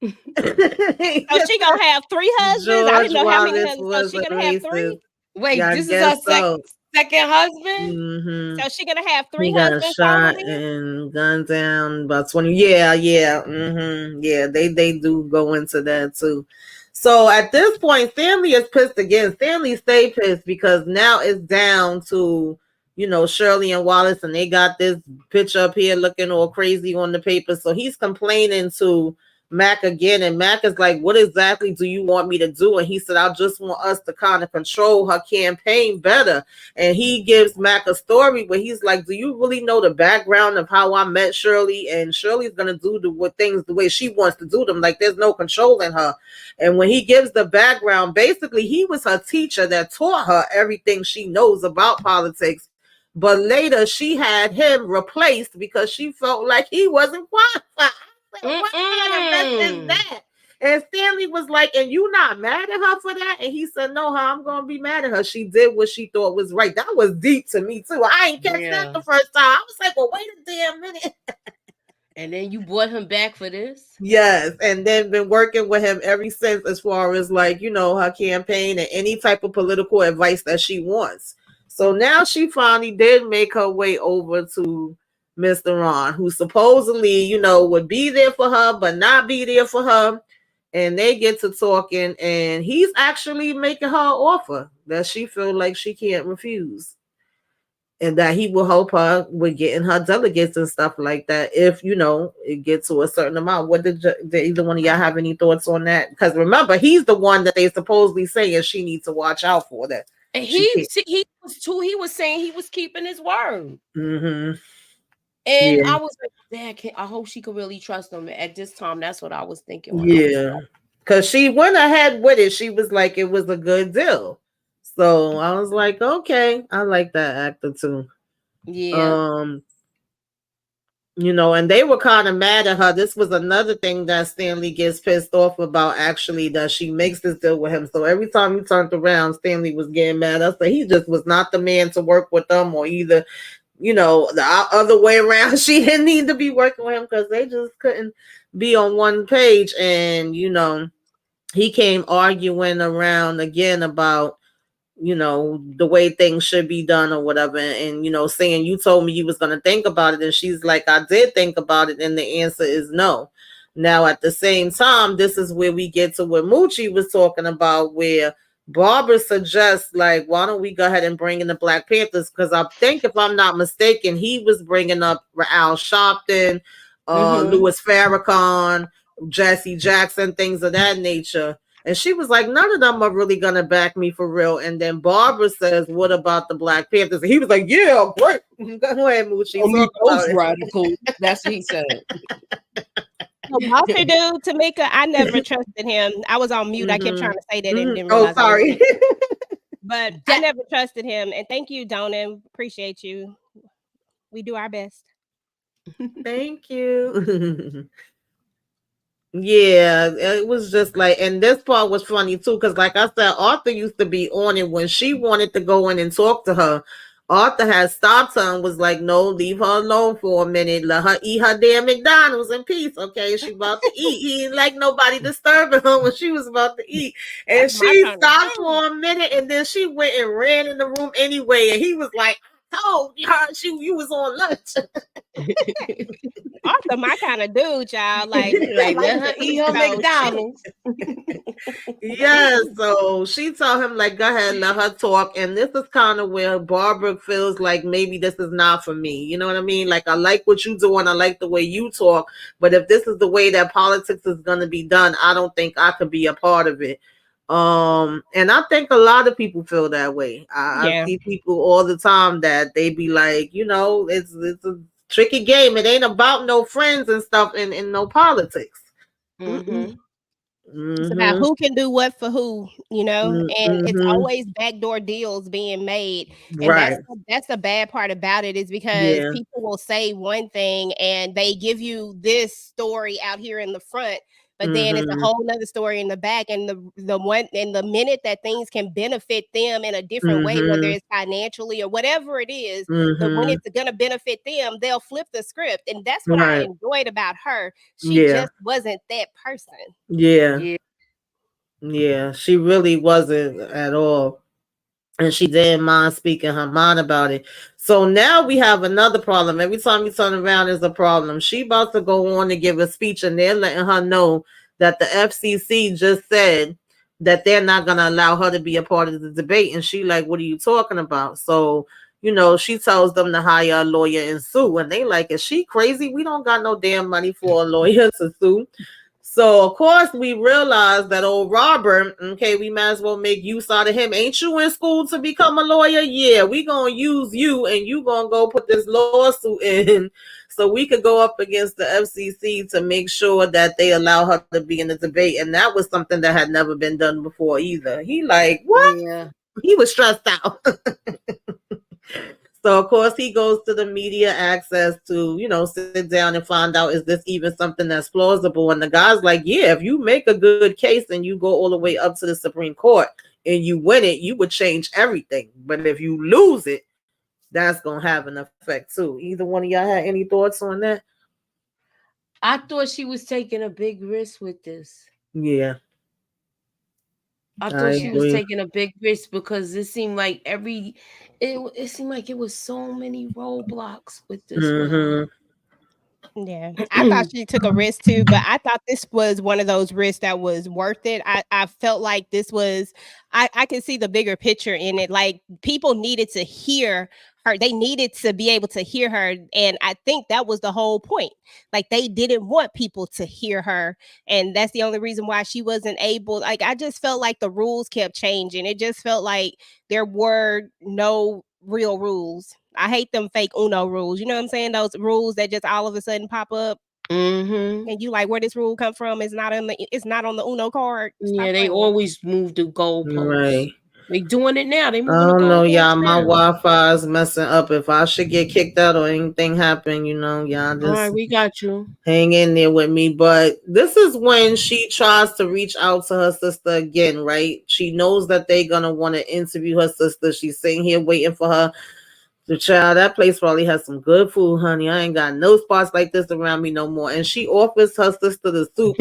So she gonna have 3 husbands. I George didn't know how many Wallace husbands. So was she a gonna have racist. 3. Wait, Yeah, I this is guess her so. second husband? Mm-hmm. So she gonna have He 3 got husbands shot probably. and gunned down about 20. Yeah, yeah. Mm-hmm. Yeah, they do go into that too. So at this point, Stanley is pissed again. Stanley stay pissed because now it's down to, Shirley and Wallace, and they got this bitch up here looking all crazy on the paper. So he's complaining to Mac again, and Mac is like, "What exactly do you want me to do?" And he said, "I just want us to kind of control her campaign better." And he gives Mac a story where he's like, "Do you really know the background of how I met Shirley? And Shirley's gonna do things the way she wants to do them. Like there's no controlling her." And when he gives the background, basically he was her teacher that taught her everything she knows about politics. But later she had him replaced because she felt like he wasn't qualified. What kind of mess is that? And Stanley was like, "And you not mad at her for that?" And he said, "No, how I'm gonna be mad at her. She did what she thought was right." That was deep to me too. I ain't catch that the first time. I was like, "Well, wait a damn minute." And then you brought him back for this? Yes, and then been working with him ever since as far as like, her campaign and any type of political advice that she wants. So now she finally did make her way over to Mr. Ron, who supposedly, would be there for her, but not be there for her. And they get to talking, and he's actually making her an offer that she feel like she can't refuse, and that he will help her with getting her delegates and stuff like that if it gets to a certain amount. What did either one of y'all have any thoughts on that? Because remember, he's the one that they supposedly saying she needs to watch out for. That and he was saying he was keeping his word. Mm-hmm. And yeah. I was like, "Dad, I hope she could really trust him." At this time, that's what I was thinking. Yeah, because she went ahead with it. She was like, it was a good deal. So I was like, okay, I like that actor too. Yeah. And they were kind of mad at her. This was another thing that Stanley gets pissed off about, actually, that she makes this deal with him. So every time he turned around, Stanley was getting mad. I said he just was not the man to work with them, or either, the other way around. She didn't need to be working with him because they just couldn't be on one page. And, he came arguing around again about, the way things should be done or whatever. And, saying, "You told me you was going to think about it." And she's like, "I did think about it." And the answer is no. Now, at the same time, this is where we get to what Moochie was talking about, where Barbara suggests, like, why don't we go ahead and bring in the Black Panthers? Because I think, if I'm not mistaken, he was bringing up Al Sharpton, Louis Farrakhan, Jesse Jackson, things of that nature. And she was like, none of them are really going to back me for real. And then Barbara says, "What about the Black Panthers?" And he was like, "Yeah, great." Go ahead, Moochie. Those radicals. That's what he said. Walter dude, Tamika, I never trusted him. I was on mute. I kept trying to say that and didn't Oh, realize. sorry. But I never trusted him. And thank you, Donna. Appreciate you. We do our best. Thank you. Yeah, it was just like, and this part was funny too, because like I said, Arthur used to be on it when she wanted to go in and talk to her. Arthur had stopped her and was like, "No, leave her alone for a minute. Let her eat her damn McDonald's in peace, okay? She about to eat." He didn't like nobody disturbing her when she was about to eat. And she stopped for a minute, and then she went and ran in the room anyway. And he was like, "I told her you was on lunch." Arthur, my kind of dude, y'all. Like let her eat her McDonald's. Yeah, so she told him, like, "Go ahead, let her talk." And this is kind of where Barbara feels like maybe this is not for me. You know what I mean? Like, I like what you do and I like the way you talk, but if this is the way that politics is going to be done, I don't think I could be a part of it. And I think a lot of people feel that way. I see people all the time that they be like, it's a tricky game. It ain't about no friends and stuff and no politics. Mm-hmm. It's about who can do what for who, and it's always backdoor deals being made. And that's the bad part about it, is because people will say one thing and they give you this story out here in the front, but then it's a whole nother story in the back. And the minute that things can benefit them in a different way, whether it's financially or whatever it is, but when it's gonna benefit them, they'll flip the script. And that's what I enjoyed about her. She just wasn't that person. Yeah, she really wasn't at all. And she didn't mind speaking her mind about it. So now we have another problem. Every time you turn around, there's a problem. She about to go on to give a speech, and they're letting her know that the FCC just said that they're not gonna allow her to be a part of the debate. And she like, what are you talking about? So, you know, she tells them to hire a lawyer and sue. And they like, is she crazy? We don't got no damn money for a lawyer to sue. So of course we realized that old Robert, okay, we might as well make use out of him. Ain't you in school to become a lawyer? Yeah, we gonna use you and you gonna go put this lawsuit in so we could go up against the FCC to make sure that they allow her to be in the debate. And that was something that had never been done before either. He like, what? Yeah. He was stressed out. So of course he goes to the media access to, you know, sit down and find out, is this even something that's plausible? And the guy's like, yeah, if you make a good case and you go all the way up to the Supreme Court and you win it, you would change everything. But if you lose it, that's gonna have an effect too. Either one of y'all had any thoughts on that? I thought she was taking a big risk with this. Yeah, I I thought she was agree. taking a big risk because it seemed like it seemed like it was so many roadblocks with this one. Mm-hmm. Yeah, I thought she took a risk too, but I thought this was one of those risks that was worth it. I felt like this was, I could see the bigger picture in it. Like people needed to hear her, they needed to be able to hear her. And I think that was the whole point. Like they didn't want people to hear her. And that's the only reason why she wasn't able. Like I just felt like the rules kept changing. It just felt like there were no real rules. I hate them fake Uno rules. You know what I'm saying? Those rules that just all of a sudden pop up Mm-hmm. and you like, where this rule come from? It's not on the Uno card. Yeah, Stop they playing with me. always move the goalposts. Right. They doing it now. They I moving the don't know, goalposts y'all. My now. Wi-Fi is messing up. If I should get kicked out or anything happen, you know, y'all All right, just we got you. hang in there with me. But this is when she tries to reach out to her sister again, right? She knows that they're gonna want to interview her sister. She's sitting here waiting for her. The child, that place probably has some good food, honey. I ain't got no spots like this around me no more. And she offers her sister the soup.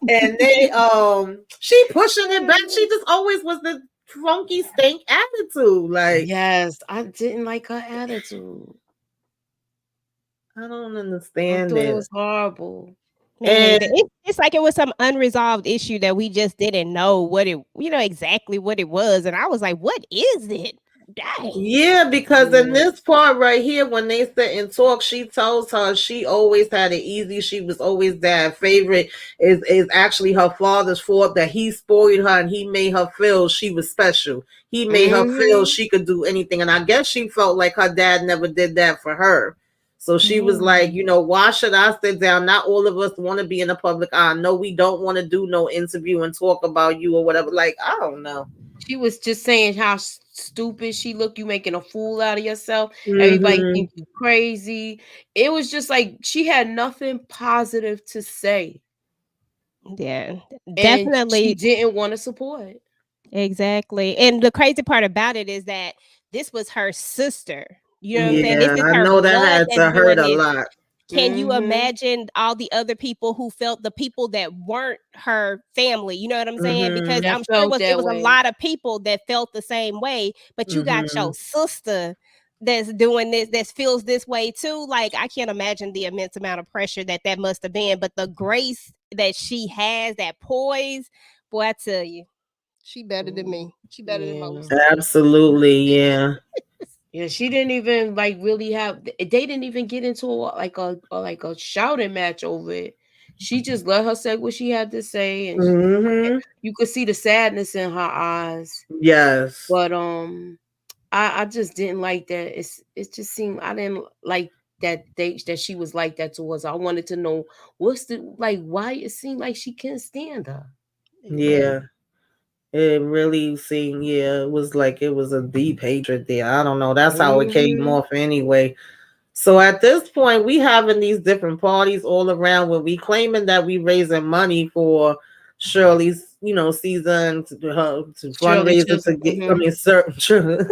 And she pushing it back. She just always was the funky stink attitude. Like, Yes, I didn't like her attitude. I don't I understand thought it it. was horrible. Me And neither. It's like it was some unresolved issue that we just didn't know what it, exactly what it was. And I was like, what is it? Dang. yeah, because in Yeah. this part right here, when they sit and talk, she tells her she always had it easy. She was always that favorite. Is actually her father's fault that he spoiled her and he made her feel she was special. He made her feel Mm-hmm. she could do anything. And I guess she felt like her dad never did that for her. So she was like, you Mm. know, why should I sit down? Not all of us want to be in the public eye. No, we don't want to do no interview and talk about you or whatever. Like, I don't know. She was just saying how stupid she looked. You making a fool out of yourself. Everybody Mm-hmm. think you crazy. It was just like she had nothing positive to say, Yeah, and she definitely. didn't want to support. Exactly. And the crazy part about it is that this was her sister. You know what I'm saying? This Yeah, is I her know that blood had that's to hurt doing a this. lot. Can you Mm-hmm. imagine all the other people who felt, the people that weren't her family? You know what I'm saying? Because Mhm. That I'm sure felt it that was a way. lot of people that felt the same way, but you got your Mhm. sister that's doing this, that feels this way too. Like I can't imagine the immense amount of pressure that must have been, but the grace that she has, that poise, boy, I tell you, she better than me. She better than Yeah. most. Absolutely, yeah. Yeah, she didn't even like really have. They didn't even get into like a shouting match over it. She just let her say what she had to say, and Mhm. you could see the sadness in her eyes. Yes. But I just didn't like that. It just seemed I didn't like that she was like that towards her. I wanted to know what's the like why it seemed like she couldn't stand her. Yeah. Yeah. It really seemed, yeah, it was like it was a deep hatred there. I don't know. That's how it came Mm-hmm. off anyway. So at this point, we having these different parties all around where we claiming that we raising money for Shirley's, you know, season to Shirley fundraiser to Chisholm. get. I Mm-hmm. mean, certain Shirley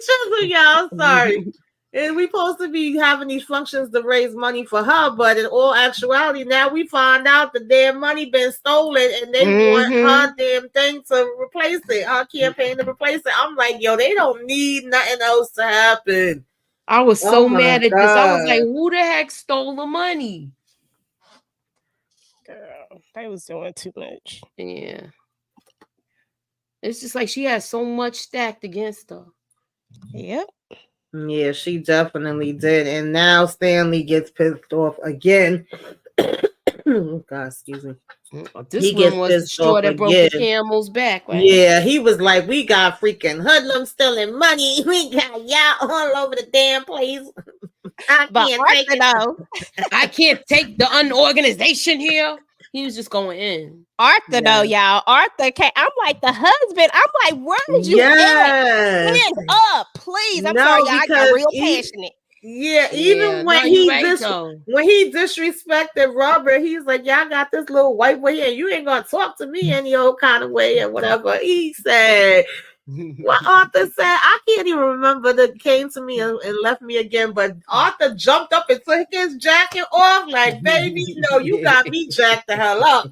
Chisholm, y'all. Sorry. And we supposed to be having these functions to raise money for her, but in all actuality, now we find out the damn money been stolen, and they want Mm-hmm. her damn thing to replace it, her campaign to replace it. I'm like, yo, they don't need nothing else to happen. I was Oh so my mad at this. I was like, god. who the heck stole the money? They was doing too much. Yeah. It's just like she has so much stacked against her. Yep. Yeah, she definitely did. And now Stanley gets pissed off again. Oh, God, excuse me. This He one gets was the pissed straw off that broke the again. camel's back, right? Yeah, he was like, we got freaking hoodlums stealing money. We got y'all all over the damn place. I But can't take Arthur it. though, I can't take the unorganization here. He was just going in. Arthur though, Yeah. y'all. Arthur came. I'm like the husband. I'm like, where's you at? Yes. Stand up, please. I'm sorry, No, y'all. I got because real passionate. yeah, Yeah, even no, you right though. when he disrespected Robert, he's like, y'all got this little white boy here, and you ain't gonna talk to me any old kind of way or whatever. He said, what Arthur said, I can't even remember that came to me and left me again, but Arthur jumped up and took his jacket off, like, baby, no, you got me jacked the hell up.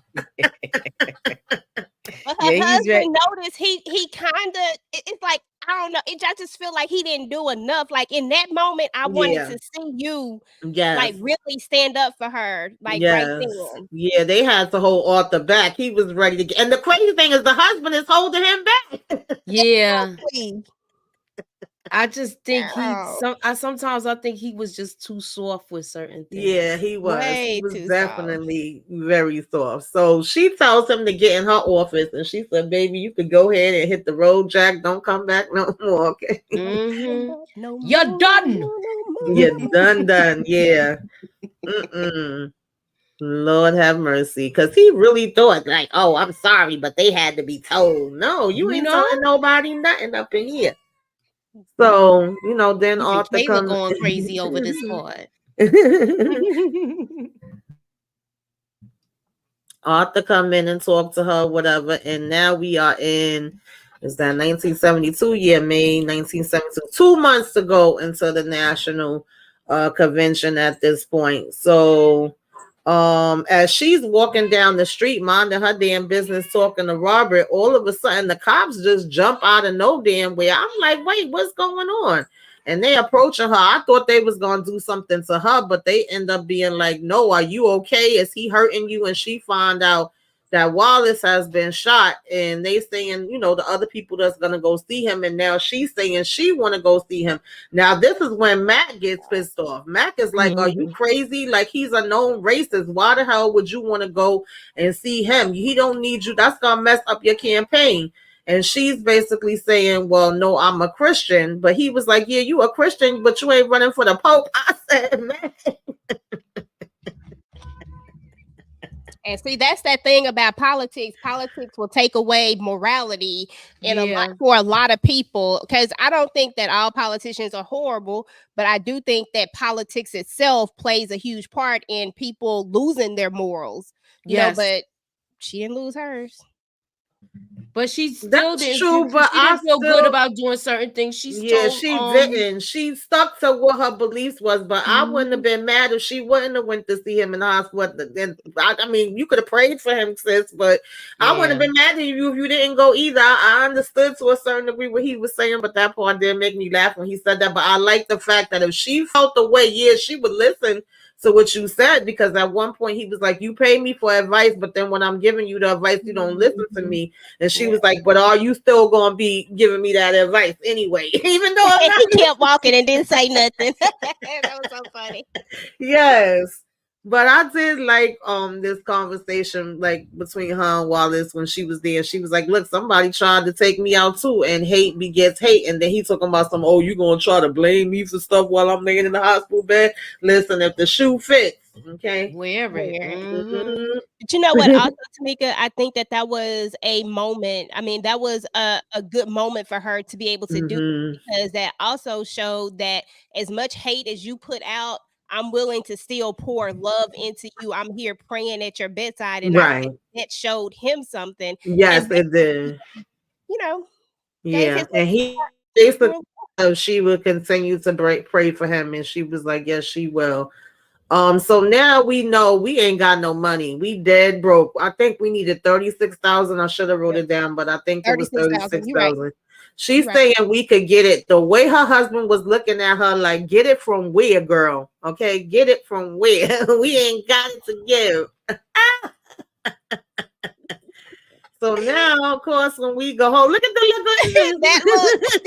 But her Yeah, he's right. husband noticed he kind of it's like I don't know. I just feel like he didn't do enough. Like in that moment, I wanted Yeah. to see you Yes. like really stand up for her, like right Yes. then. Yeah, they had to hold Arthur back. He was ready to get, and the crazy thing is the husband is holding him back. Yeah. Please. I just think Girl, sometimes I think he was just too soft with certain things. Yeah, he was. He way was too soft. definitely very soft. So she tells him to get in her office, and she said, "Baby, you could go ahead and hit the road, Jack. Don't come back no more. Okay, Mm-hmm. No You're more, done. no you're more. done. Yeah. Mm-mm. Lord have mercy, because he really thought like, oh, I'm sorry, but they had to be told. No, you You ain't know? telling nobody nothing up in here. So then Even Arthur Kayla comes. going crazy over this part. Arthur come in and talk to her, whatever, and now we are in is that 1972 year, May 1972, 2 months to go into the national convention at this point. So as she's walking down the street minding her damn business talking to Robert, all of a sudden the cops just jump out of no damn way. I'm like, wait, what's going on? And they approaching her. I thought they was gonna do something to her, but they end up being like, no, are you okay? Is he hurting you? And she found out that Wallace has been shot, and they saying, the other people that's gonna go see him, and now she's saying she want to go see him. Now this is when Mac gets pissed off. Mac is like, are you crazy? Like, he's a known racist. Why the hell would you want to go and see him? He don't need you. That's gonna mess up your campaign. And she's basically saying, well, no, I'm a Christian. But he was like, yeah, you a Christian, but you ain't running for the Pope. I said, man. And see, that's that thing about politics. Politics will take away morality Yeah. for a lot of people. Because I don't think that all politicians are horrible, but I do think that politics itself plays a huge part in people losing their morals. Yes. But she didn't lose hers. But she still That's didn't. true, but she didn't feel good about doing certain things. She told, she didn't. She stuck to what her beliefs was, but I wouldn't have been mad if she wouldn't have went to see him in the hospital. Then I mean, you could have prayed for him, sis, but I wouldn't have been mad at you if you didn't go either. I understood to a certain degree what he was saying, but that part didn't make me laugh when he said that. But I like the fact that if she felt the way, she would listen to what you said, because at one point he was like, you pay me for advice, but then when I'm giving you the advice, you don't listen to me. And she was like, but are you still gonna be giving me that advice anyway? Even though I'm not. He kept walking and didn't say nothing. That was so funny. Yes. But I did like this conversation like between her and Wallace when she was there. She was like, look, somebody tried to take me out too, and hate begets hate. And then he talking about some, oh, you gonna try to blame me for stuff while I'm laying in the hospital bed. Listen, if the shoe fits, okay. wear it. Mm-hmm. But you know what? Also, Tamika, I think that was a moment. I mean, that was a good moment for her to be able to do, because that also showed that as much hate as you put out, I'm willing to still pour love into you. I'm here praying at your bedside, and I think that showed him something. Yes, And it did. Gave his And he basically she would continue to pray for him, and she was like, yes, she will. So now we know we ain't got no money. We dead broke. I think we needed 36,000. I should have wrote it down, but I think it was 36,000. Right. She's saying we could get it. The way her husband was looking at her, like, get it from where, girl? Okay, get it from where? We ain't got it to give. So now, of course, when we go home, look at That look. the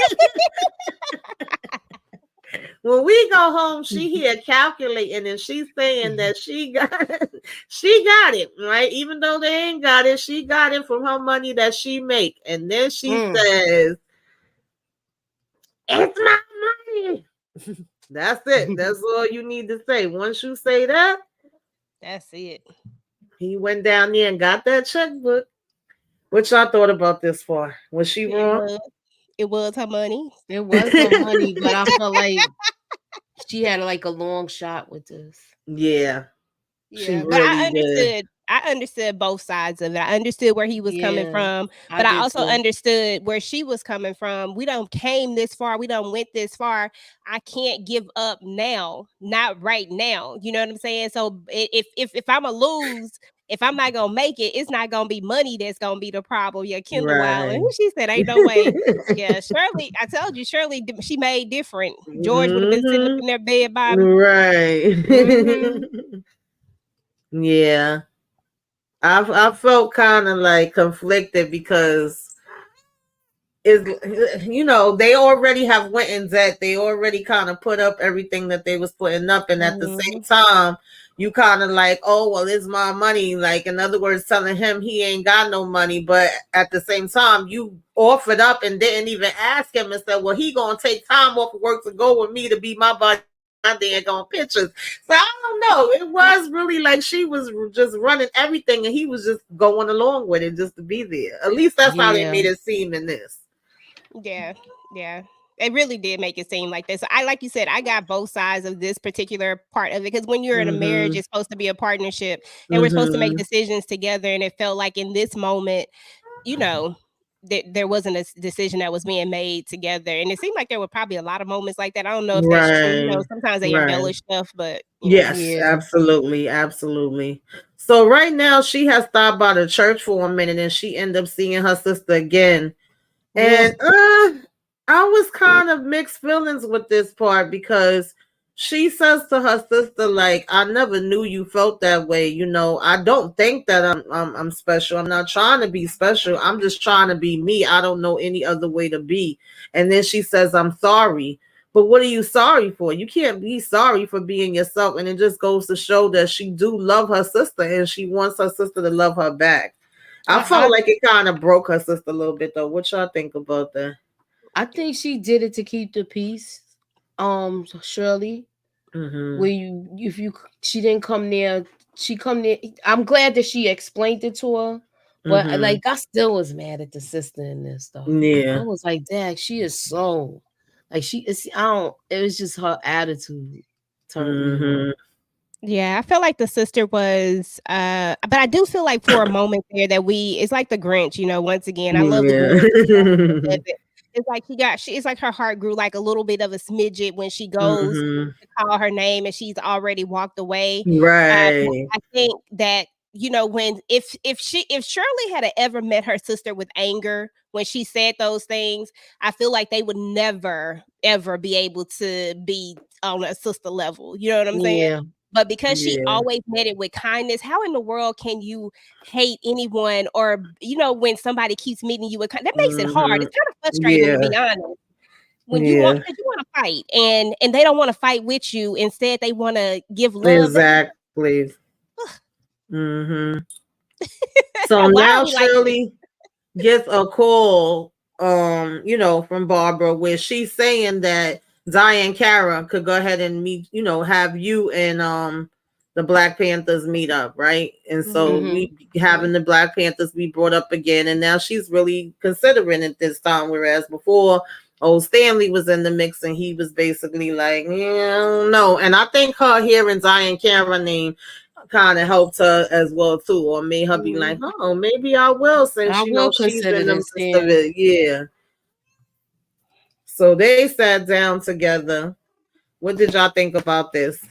when we go home, she here calculating and she's saying that she got she got it, right? Even though they ain't got it, she got it from her money that she make. And then she says, it's my money. That's it. That's all you need to say. Once you say that, That's it. he went down there and got that checkbook. What y'all thought about this for? Was she It wrong? was. It was her money. It was her money, but I felt like she had like a long shot with this. Yeah, she Yeah, but really did. I understood both sides of it. I understood where he was coming Yeah, from, I but I did also too. understood where she was coming from. We don't came this far. We don't went this far. I can't give up now, not right now. You know what I'm saying? So if I'm a lose, if I'm not gonna make it, it's not gonna be money that's gonna be the problem. Yeah, Kendall Wild, and Right. she said, "Ain't no way." Yeah, Shirley, I told you, Shirley, she made different. George would have been sitting up Mhm. in their bed by Right. Hmm. Yeah. I felt kind of like conflicted because is they already have went in debt. They already kind of put up everything that they was putting up, and at the same time you kind of like, oh well, it's my money, like in other words telling him he ain't got no money, but at the same time you offered up and didn't even ask him and said, well, he gonna take time off of work to go with me to be my bodyguard and my daggone pictures. So I don't know, it was really like she was just running everything and he was just going along with it just to be there. At least that's how they Yeah. made it seem in this. Yeah, yeah. It really did make it seem like this. I like you said, I got both sides of this particular part of it because when you're in a marriage, Mhm. it's supposed to be a partnership and we're supposed to make Mhm. decisions together. And it felt like in this moment, you know, there wasn't a decision that was being made together. And it seemed like there were probably a lot of moments like that. I don't know if that's true. You know, Right. sometimes they Right. embellish stuff, but Yes, Yeah. absolutely, absolutely. So right now she has stopped by the church for a minute and she ended up seeing her sister again. And I was kind of mixed feelings with this part because she says to her sister, like, I never knew you felt that way. I don't think that I'm special. I'm not trying to be special. I'm just trying to be me. I don't know any other way to be. And then she says, I'm sorry. But what are you sorry for? You can't be sorry for being yourself. And it just goes to show that she do love her sister and she wants her sister to love her back. I I felt like it kind of broke her sister a little bit though. What y'all think about that? I think she did it to keep the peace. Shirley, Mm-hmm. where she didn't come there. She come there. I'm glad that she explained it to her, but Mm-hmm. like I still was mad at the sister in this though. I Yeah. was like, Dad, she is so like she is. I don't. It was just her attitude turned me on. Mm-hmm. Yeah, I feel like the sister was but I do feel like for a moment there that it's like the Grinch, once again. I love the Yeah. Grinch. It's like it's like her heart grew like a little bit of a smidget when she goes Mm-hmm. to call her name and she's already walked away. But Right. I think that when if Shirley had ever met her sister with anger when she said those things, I feel like they would never ever be able to be on a sister level. You know what I'm saying? Yeah. But because she Yeah. always met it with kindness, how in the world can you hate anyone or when somebody keeps meeting you with that makes it hard. Mm-hmm. It's kind of frustrating to Yeah. be honest. When you want Yeah. because you want to fight and they don't want to fight with you. Instead, they want to give love. Exactly. Mm-hmm. So Why are now we like this? Shirley gets a call, from Barbara where she's saying that Diane Cara could go ahead and meet, have you and the Black Panthers meet up, right? And so Mhm. Mm-hmm. we having the Black Panthers be brought up again, and now she's really considering it this time, whereas before old Stanley was in the mix and he was basically like, yeah, no. And I think her hearing Diane Cara name kind of helped her as well too, or made her be like, Mhm. oh, maybe I will, since I will she's consider in the this. midst of Yeah. it. Yeah. So they sat down together. What did y'all think about this?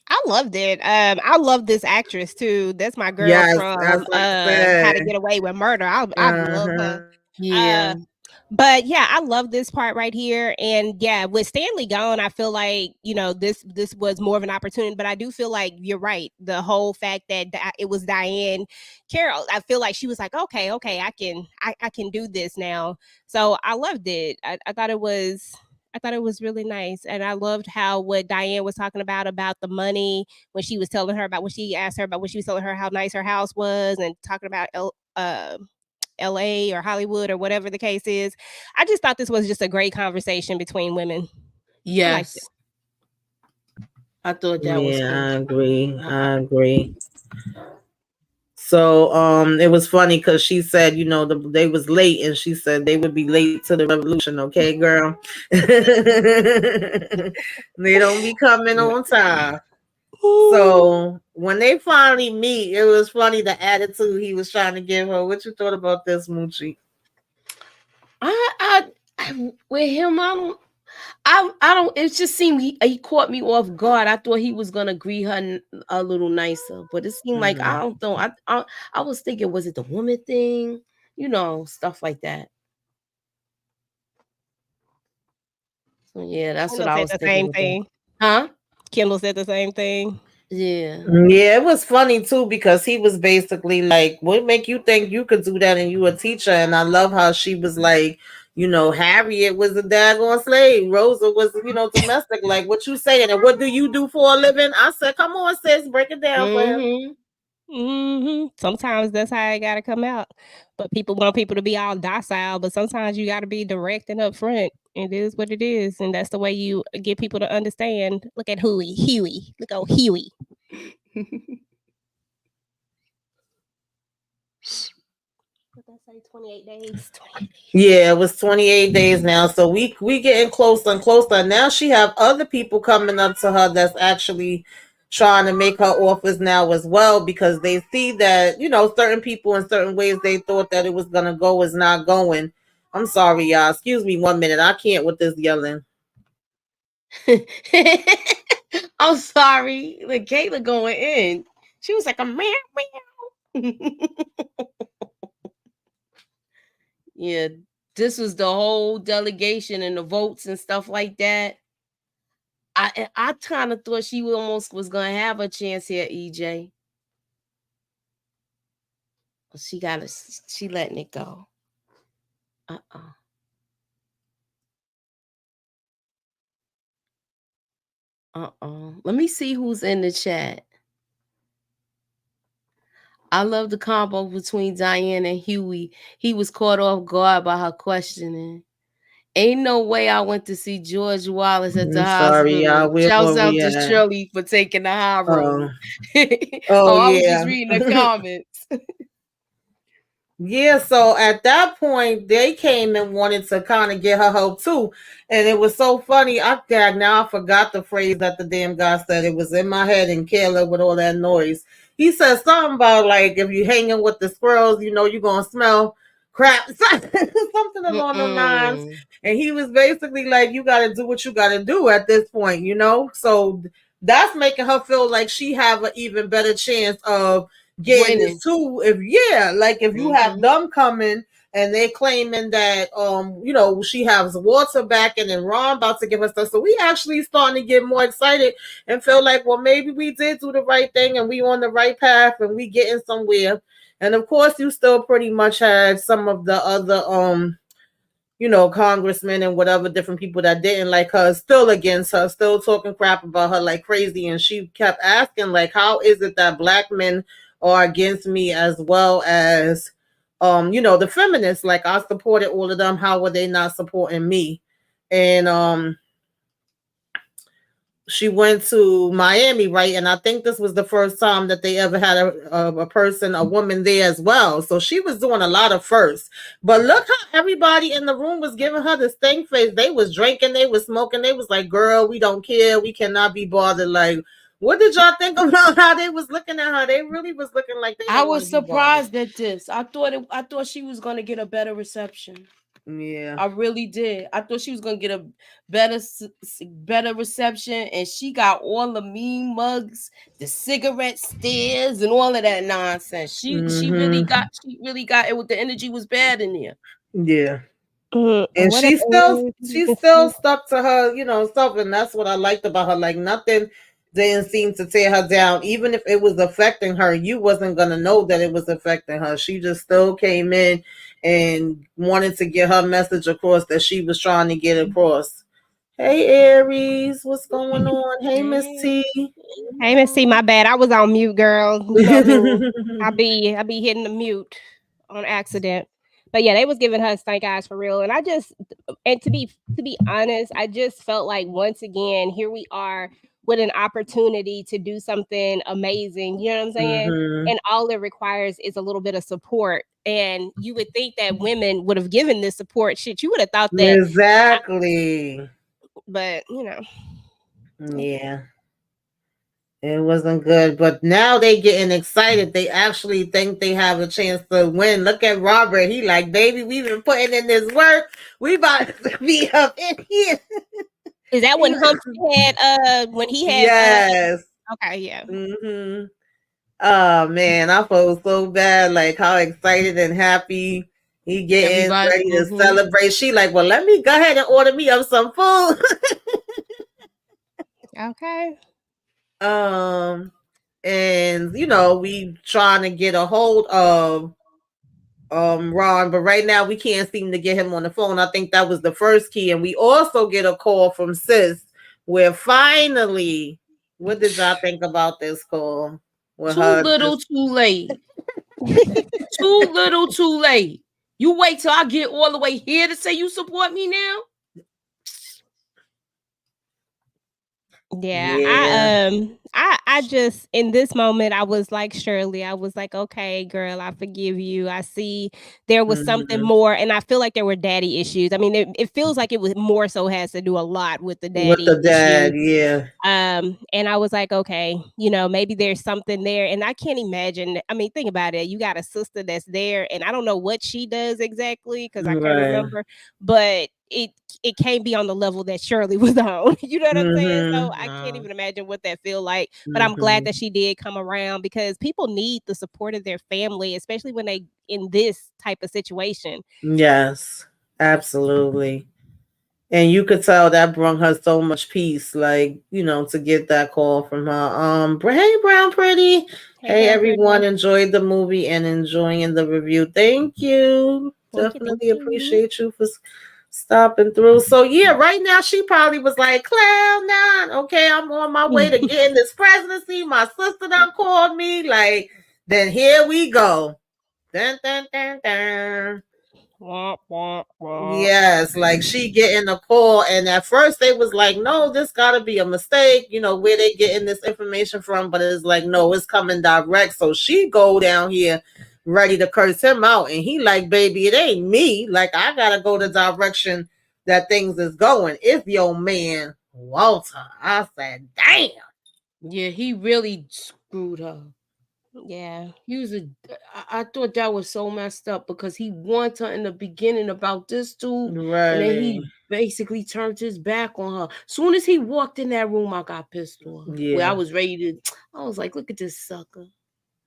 I loved it. I love this actress too. That's my girl Yes, from that's what I How to said. Get Away with Murder. I love Uh-huh. her. Yeah. Uh But yeah, I love this part right here. And yeah, with Stanley gone, I feel like, this was more of an opportunity. But I do feel like you're right. The whole fact that it was Diane Carroll, I feel like she was like, okay, I can do this now. So I loved it. I thought it was really nice. And I loved how what Diane was talking about the money, when she was telling her about, when she asked her about, when she was telling her how nice her house was, and talking about LA or Hollywood or whatever the case is. I just thought this was just a great conversation between women. I liked it. Yes, I thought that was Yeah, good. I agree. I, I agree. So it was funny because she said, they was late, and she said they would be late to the revolution. Okay, girl. They don't be coming on time. So when they finally meet, it was funny the attitude he was trying to give her. What you thought about this, Moochie? With him, I don't. It just seemed he caught me off guard. I thought he was gonna greet her a little nicer, but it seemed like I Mhm. don't know. I was thinking, was it the woman thing? Stuff like that. So yeah, that's what Kendall I said was the thinking same about. thing. Huh? Kendall said the same thing. Yeah. Yeah, it was funny too because he was basically like, "What make you think you could do that and you a teacher?" And I love how she was like, Harriet was a daggone slave. Rosa was, domestic. Like, what you saying? And what do you do for a living? I said, come on, sis, break it down for him. Mm-hmm. Sometimes that's how it gotta come out. But people want people to be all docile, but sometimes you gotta be direct and upfront. It is what it is, and that's the way you get people to understand. Look at Huey. Look at Huey. What that say? 28 days. 28 days. Yeah, it was 28 days now. So we getting closer and closer. Now she have other people coming up to her that's actually trying to make her offers now as well, because they see that, certain people in certain ways they thought that it was gonna go is not going. I'm sorry, y'all. Excuse me 1 minute. I can't with this yelling. I'm sorry. Like Kayla going in. She was like a meow meow. Yeah, this was the whole delegation and the votes and stuff like that. I kind of thought she almost was gonna have a chance here, EJ. She letting it go. Uh-uh. Let me see who's in the chat. I love the combo between Diane and Huey. He was caught off guard by her questioning. Ain't no way I went to see George Wallace at the I'm sorry, hospital. y'all. Where Shouts were out we to at? Shirley for taking the high Oh, road. oh Oh, I was just yeah. reading the comments. Yeah, so at that point, they came and wanted to kind of get her help too. And it was so funny. Now I forgot the phrase that the damn guy said. It was in my head and Kayla with all that noise. He said something about like, if you're hanging with the squirrels, you're going to smell crap, something along the lines. Mm-mm. And he was basically like, you got to do what you got to do at this point. So that's making her feel like she have an even better chance of getting this Winning. too. If you have Mm-hmm. them coming and they claiming that she has water back and Ron about to give us stuff. So we actually starting to get more excited and feel like, well, maybe we did do the right thing and we on the right path and we getting somewhere. And of course you still pretty much had some of the other congressmen and whatever different people that didn't like her still against her, still talking crap about her like crazy. And she kept asking, like, how is it that black men are against me as well as the feminists? Like, I supported all of them. How were they not supporting me? And she went to Miami, right? And I think this was the first time that they ever had a woman there as well. So she was doing a lot of firsts. But look how everybody in the room was giving her the stink face. They was drinking, they was smoking, they was like, girl, we don't care. We cannot be bothered. Like, what did y'all think about how they was looking at her? They really was looking like they I didn't want was to be bothered. surprised at this. I thought she was gonna get a better reception. Yeah. I really did. I thought she was gonna get a better better reception, and she got all the mean mugs, the cigarette stares, and all of that nonsense. She Mm-hmm. really got it. The energy was bad in there. Yeah. And What she else? still stuck to her, stuff, and that's what I liked about her. Like nothing didn't seem to tear her down, even if it was affecting her. You wasn't gonna know that it was affecting her. She just still came in and wanted to get her message across that she was trying to get across. Hey Aries, what's going on? Hey Miss Hey. T. Hey, Miss C, my bad. I was on mute, girl. You know me. I be hitting the mute on accident. But yeah, they was giving her stank eyes for real. And I just and to be honest, I just felt like once again, here we are with an opportunity to do something amazing. You know what I'm saying? Mhm. And all it requires is a little bit of support. And you would think that women would have given this support. Shit, you would have thought that, Exactly. but Yeah. It wasn't good, but now they getting excited. They actually think they have a chance to win. Look at Robert. He like, baby, we've been putting in this work. We about to be up in here. is that when Humphrey had when he had Yes. okay, yeah. Mm-hmm. Oh man, I felt so bad. Like how excited and happy he getting Everybody. ready to celebrate. She like, well, let me go ahead and order me up some food. Okay. um, and we trying to get a hold of Ron, but right now we can't seem to get him on the phone. I think that was the first key, and we also get a call from Sis where finally, what did y'all think about this call with Too her? little, too late. Too little, too late. You wait till I get all the way here to say you support me now. Yeah, Yeah. I just in this moment I was like Shirley. I was like, okay, girl, I forgive you. I see there was something Mhm. more, and I feel like there were daddy issues. I mean, it feels like it was more so has to do a lot with the With the daddy dad, issues. yeah. And I was like, okay, maybe there's something there. And I can't imagine. I mean, think about it. You got a sister that's there, and I don't know what she does exactly because I can't Right. remember, but it can't be on the level that Shirley was on. You know what I'm saying? So Mhm. I can't No. even imagine what that feel like. But I'm glad Mhm. that she did come around because people need the support of their family, especially when they in this type of situation. Yes. Absolutely. And you could tell that brought her so much peace, like, to get that call from her. Hey Brown Pretty. Hey, Hey Brown everyone, Pretty. enjoyed the movie and enjoying the review. Thank you. Thank you. Thank Definitely you. appreciate you for stopping through. So yeah, right now she probably was like, Cloud nine. Okay, I'm on my way to getting this presidency. My sister done called me. Like, then here we go. Dun, dun, dun, dun. Wah, wah, wah. Yes, like she getting a call, and at first they was like, "No, this got to be a mistake." Where they getting this information from, but it's like, no, it's coming direct. So she go down here, ready to curse him out, and he like, "Baby, it ain't me. Like I gotta go the direction that things is going. It's your man, Walter." I said, "Damn." Yeah, he really screwed her. Yeah. He was a. I thought that was so messed up because he warned her in the beginning about this dude, and then Right. he basically turned his back on her. Soon as he walked in that room, I got pissed on her. Where I Yeah. was ready to. I was like, "Look at this sucker."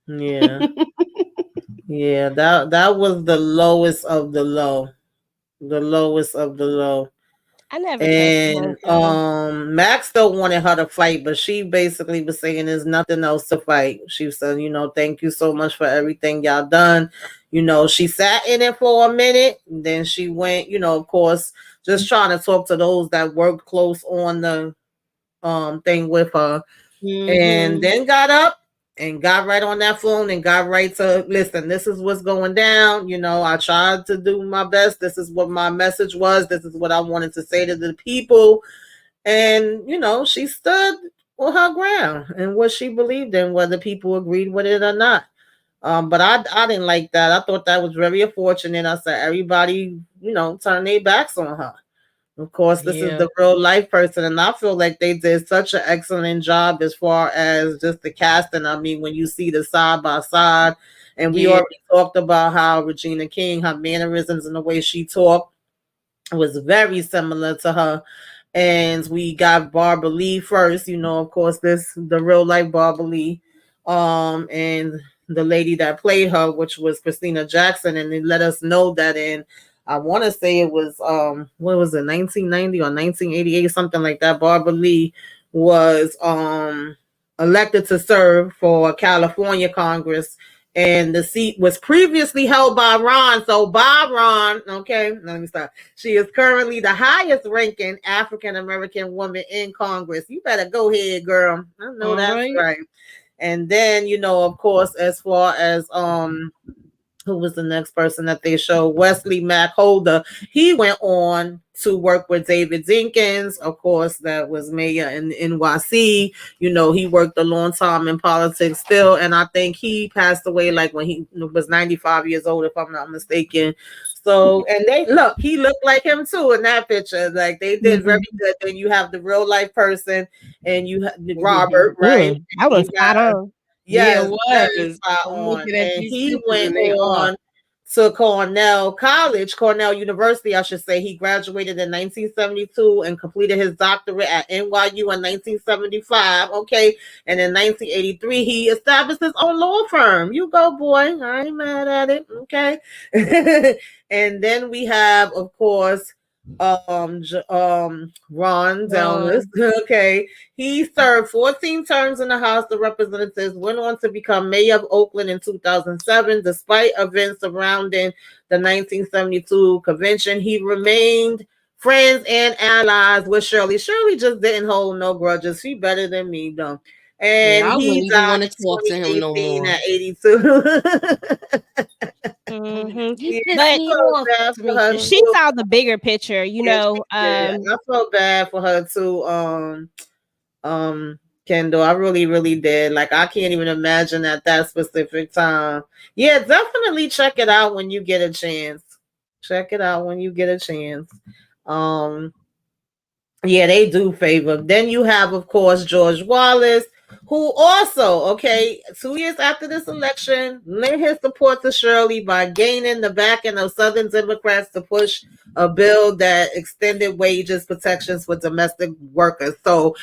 Yeah. Yeah. That was the lowest of the low. The lowest of the low. I never trusted him, And so Max still wanted her to fight, but she basically was saying there's nothing else to fight. She said, thank you so much for everything y'all done. She sat in it for a minute, and then she went, of course, just trying to talk to those that worked close on the thing with her, and Mm-hmm. then got up and got right on that phone and got right to listen. This is what's going down. I tried to do my best. This is what my message was. This is what I wanted to say to the people. And she stood on her ground and what she believed in, whether people agreed with it or not. But I didn't like that. I thought that was very unfortunate. I said everybody, turned their backs on her. Of course, this is Yeah. the real life person, and I feel like they did such an excellent job as far as just the casting. I mean, when you see the side by side, and we Yeah. already talked about how Reginaking, her mannerisms and the way she talked was very similar to her. And we got Barbara Lee first, of course, this the real life Barbara Lee, and the lady that played her, which was Christina Jackson, and they let us know that in I want to say it was what was it, 1990 or 1988, something like that. Barbara Lee was elected to serve for California Congress, and the seat was previously held by Ron. So by Ron, okay, let me stop. She is currently the highest ranking African American woman in Congress. You better go ahead, girl. I know All that's right. right. And then, of course, as far as who was the next person that they showed? Wesley Mack Holder. He went on to work with David Dinkins, of course, that was mayor in NYC. He worked a long time in politics still, and I think he passed away like when he was 95 years old, if I'm not mistaken. So, and he looked like him too in that picture. Like they did very good. Then you have the real life person, and you have Robert, right? I was You spot got on. Yeah, it Yes, very was. spot I'm on. looking at And these he pictures went and they are. on to Cornell University, I should say. He graduated in 1972 and completed his doctorate at NYU in 1975. Okay. And in 1983, he established his own law firm. You go, boy. I ain't mad at it. Okay. And then we have, of course, Ron Downes. Okay. He served 14 terms in the House of Representatives, went on to become mayor of Oakland in 2007. Despite events surrounding the 1972 convention, he remained friends and allies with Shirley. Shirley just didn't hold no grudges. She better than me, though. And Yeah, I he wouldn't even died want to talk to in him no 2018 more. at 82. You Yeah, pissed I But me felt off, bad for her Tamika. she too. saw the bigger picture, Yeah, she did. I felt bad for her too. Um, Kendall, I really, really did. Like, I can't even imagine at that specific time. Yeah, definitely check it out when you get a chance. Check it out when you get a chance. Um, yeah, they do favor. Then you have, of course, George Wallace, who also, okay, 2 years after this election, lent his support to Shirley by gaining the backing of Southern Democrats to push a bill that extended wages protections for domestic workers. So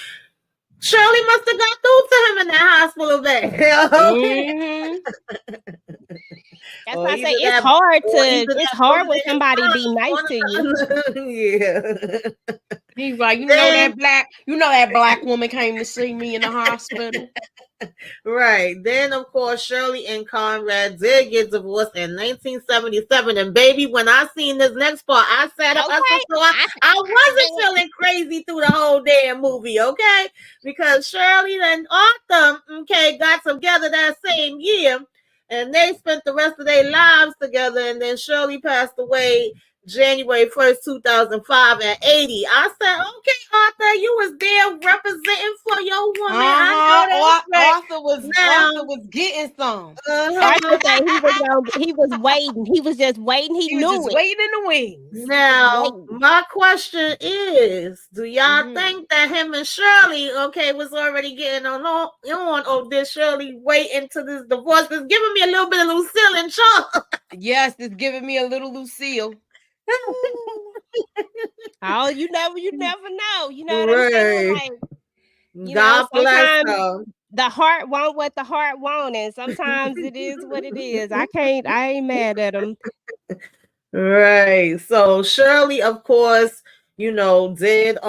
Shirley must have got through to him in that hospital bed. that's or why I say either that, or either it's that hard bullet when in his somebody be mind. nice to you. Yeah. He's like, Then you know that black woman came to see me in the hospital. Right. Then, of course, Shirley and Conrad did get divorced in 1977. And baby, when I seen this next part, I sat up. I said, Okay. so I I wasn't knew it. feeling crazy through the whole damn movie, okay? Because Shirley and Arthur, okay, got together that same year. And they spent the rest of their lives together. And then Shirley passed away January 1st, 2005 at 80. I said, okay, Arthur, you was there representing for your woman. I know that's right. Arthur Now, was getting some. Arthur uh-huh. said he was waiting. He was just waiting. He He was knew just it. waiting in the wings. Now, Waiting. my question is, do y'all Mhm. think that him and Shirley, okay, was already getting on, or did Shirley wait into this divorce? It's giving me a little bit of Lucille and Charles. Yes, it's giving me a little Lucille. Oh, you never know. You know what I'm saying? Right. Like, God bless sometimes her. the heart want what the heart want, and sometimes it is what it is. I ain't mad at him. Right. So Shirley, of course, did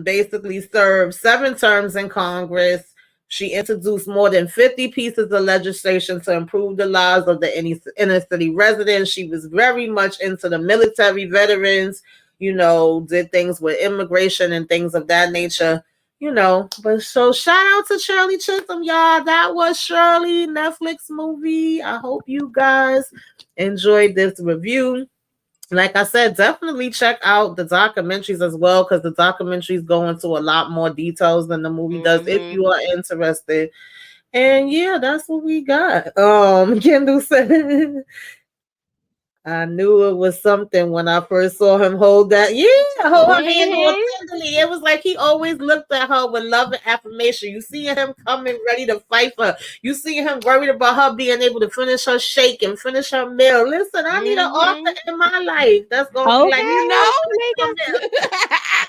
basically serve 7 terms in Congress. She introduced more than 50 pieces of legislation to improve the lives of the inner city residents. She was very much into the military veterans, did things with immigration and things of that nature. But so shout out to Shirley Chisholm, y'all. That was Shirley Netflix movie. I hope you guys enjoyed this review. Like I said, definitely check out the documentaries as well, because the documentaries go into a lot more details than the movie does if you are interested. And yeah, that's what we got. Kendall said I knew it was something when I first saw him hold that. Yeah, hold her hand all tenderly. It was like he always looked at her with love and affirmation. You see him coming ready to fight for her. You see him worried about her being able to finish her shake and finish her meal. Listen, I need an author in my life that's gonna be like, Okay, Tamika.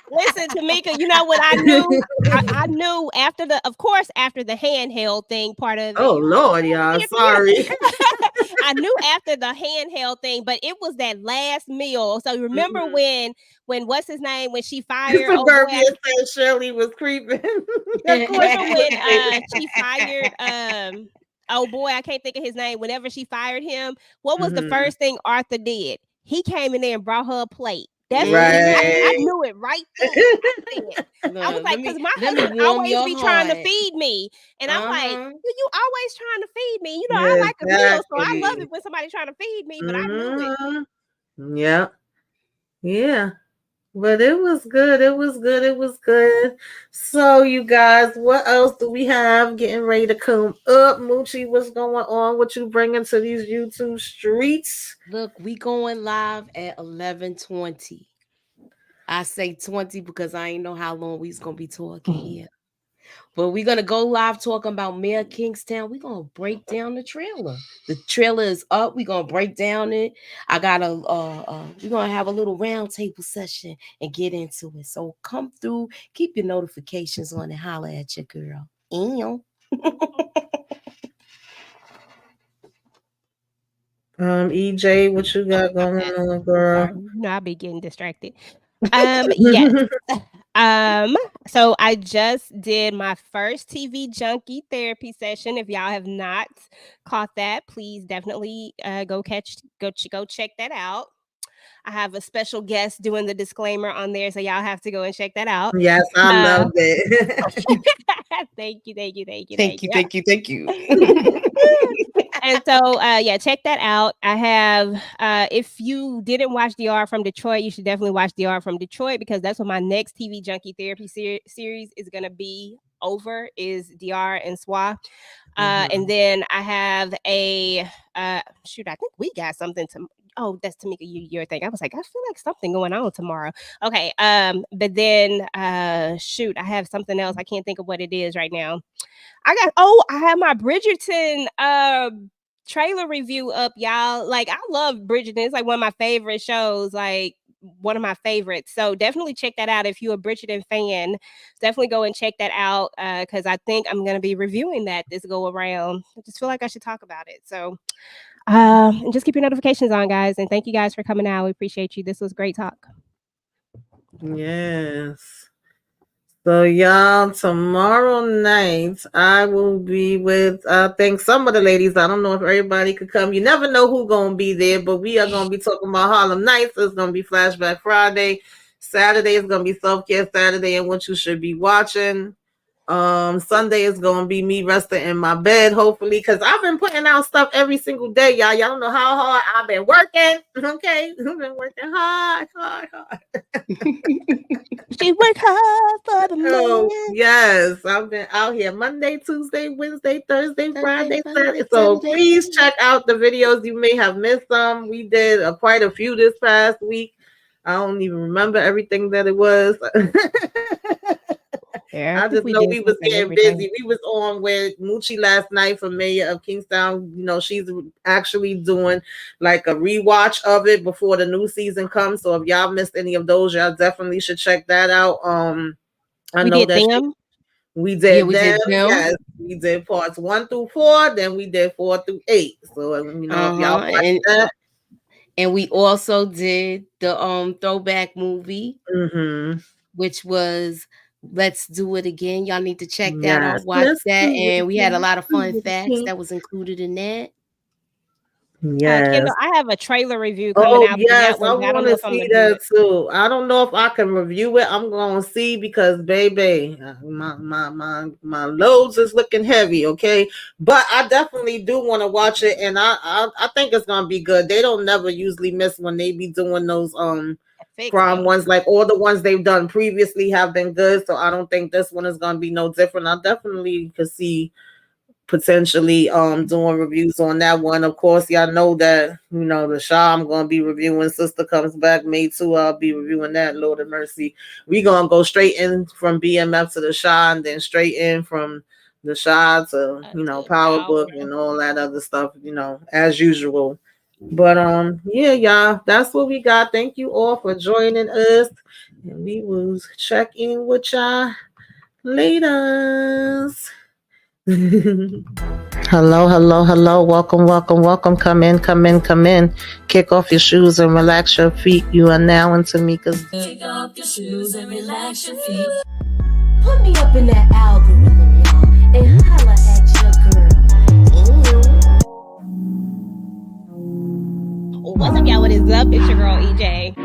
Listen, Tamika, you know what I knew? I knew after the handheld thing part of it. oh Lord, y'all, sorry. I knew after the handheld thing, but it was that last meal. So remember Mhm. when what's his name when she fired? Oh boy, Suburbia said Shirley was creeping. Of course remember she was when creeping. she fired oh boy, I can't think of his name. Whenever she fired him, what was the Mhm. first thing Arthur did? He came in there and brought her a plate. That's I Right. knew it right then. Right then. I was Look, like, because my let me husband warm always your be trying to heart. feed me. And I'm like, Uh-huh. you always trying to feed me. You know, I like a meal, so I love Exactly. it when somebody trying to feed me, but I knew it. Mhm. Yep. Yeah. But it was good. It was good. It was good. So, you guys, what else do we have getting ready to come up? Moochie, what's going on? What you bringing to these YouTube streets? Look, we going live at 11:20. I say 20 because I ain't know how long we's gonna be talking here. But we're gonna go live talking about Mayor Kingstown. We're gonna break down the trailer. The trailer is up. We're gonna break down it. I got we're gonna have a little round table session and get into it. So come through, keep your notifications on and holler at your girl. Ew. EJ, what you got going on, I'm sorry. girl? You know, I'll be getting distracted. Yes. Um, so I just did my first TV junkie therapy session. If y'all have not caught that, please definitely go check that out. I have a special guest doing the disclaimer on there, so y'all have to go and check that out. Yes, I Uh, loved it. thank you, thank you, thank you, Thank thank you, you. thank you, thank you. And so yeah, check that out. I have if you didn't watch DR from Detroit, you should definitely watch DR from Detroit because that's what my next TV junkie therapy series is going to be over is DR and SWA. And Mhm. then I have a shoot, I think we got something to oh, that's Tamika your thing. I was like, I feel like something going on tomorrow. Okay. But then shoot, I have something else. I can't think of what it is right now. I have my Bridgerton trailer review up, y'all. Like I love Bridgerton. It's like one of my favorite shows, like one of my favorites. So definitely check that out if you're a Bridgerton fan. Definitely go and check that out because I think I'm gonna be reviewing that this go around. I just feel like I should talk about it. So and just keep your notifications on, guys. And thank you guys for coming out. We appreciate you. This was great talk. Yes. So y'all, tomorrow night I will be with I think some of the ladies. I don't know if everybody could come. You never know who gonna be there, but we are gonna be talking about Harlem Nights. It's gonna be Flashback Friday. Saturday is gonna be Self Care Saturday and what you should be watching. Sunday is gonna be me resting in my bed, hopefully, because I've been putting out stuff every single day, y'all. Y'all don't know how hard I've been working. Okay, I've been working hard, hard, hard. She worked hard for the Oh, man. yes. I've been out here Monday, Tuesday, Wednesday, Thursday, Thursday, Friday, Friday, Saturday. So Sunday. please check out the videos. You may have missed some. We did quite a few this past week. I don't even remember everything that it was. Yeah, I I think just we know did we was something getting everything. busy. We was on with Moochie last night for Mayor of Kingstown. You know, she's actually doing like a rewatch of it before the new season comes. So if y'all missed any of those, y'all definitely should check that out. I We know did that them. we Yeah, did we did them. them. Yes, we did parts 1 through 4. Then we did 4 through 8. So you know, if y'all Uh-huh. watch that, And we also did the throwback movie, mm-hmm. which was Let's Do It Again. Y'all need to check that Yes, out, watch let's that. do it And we had a again. lot of Do fun it facts again. that was included in that. Yes. Kendall, I have a trailer review coming Oh out for yes, that I one, but I don't want know to if I'm see gonna do that it. too. I don't know if I can review it. I'm gonna see because baby, my loads is looking heavy. Okay, but I definitely do want to watch it, and I think it's gonna be good. They don't never usually miss when they be doing those Fix crime though. ones. Like all the ones they've done previously have been good, so I don't think this one is gonna be no different. I definitely could see potentially doing reviews on that one. Of course, y'all know that the Shaw I'm gonna be reviewing. Sister Comes Back May 2. I'll be reviewing that. Lord of mercy. We gonna go straight in from BMF to the Shaw and then straight in from the Shaw to To Power power. Book and all that other stuff, as usual. But yeah, y'all, that's what we got. Thank you all for joining us. And we will check in with y'all later. Hello, hello, hello. Welcome, welcome, welcome. Come in, come in, come in. Kick off your shoes and relax your feet. You are now in Tamika's. Kick off your shoes and relax your feet. Put me up in that algorithm, y'all, and holla at your girl. What's up, y'all? What is up? It's your girl EJ.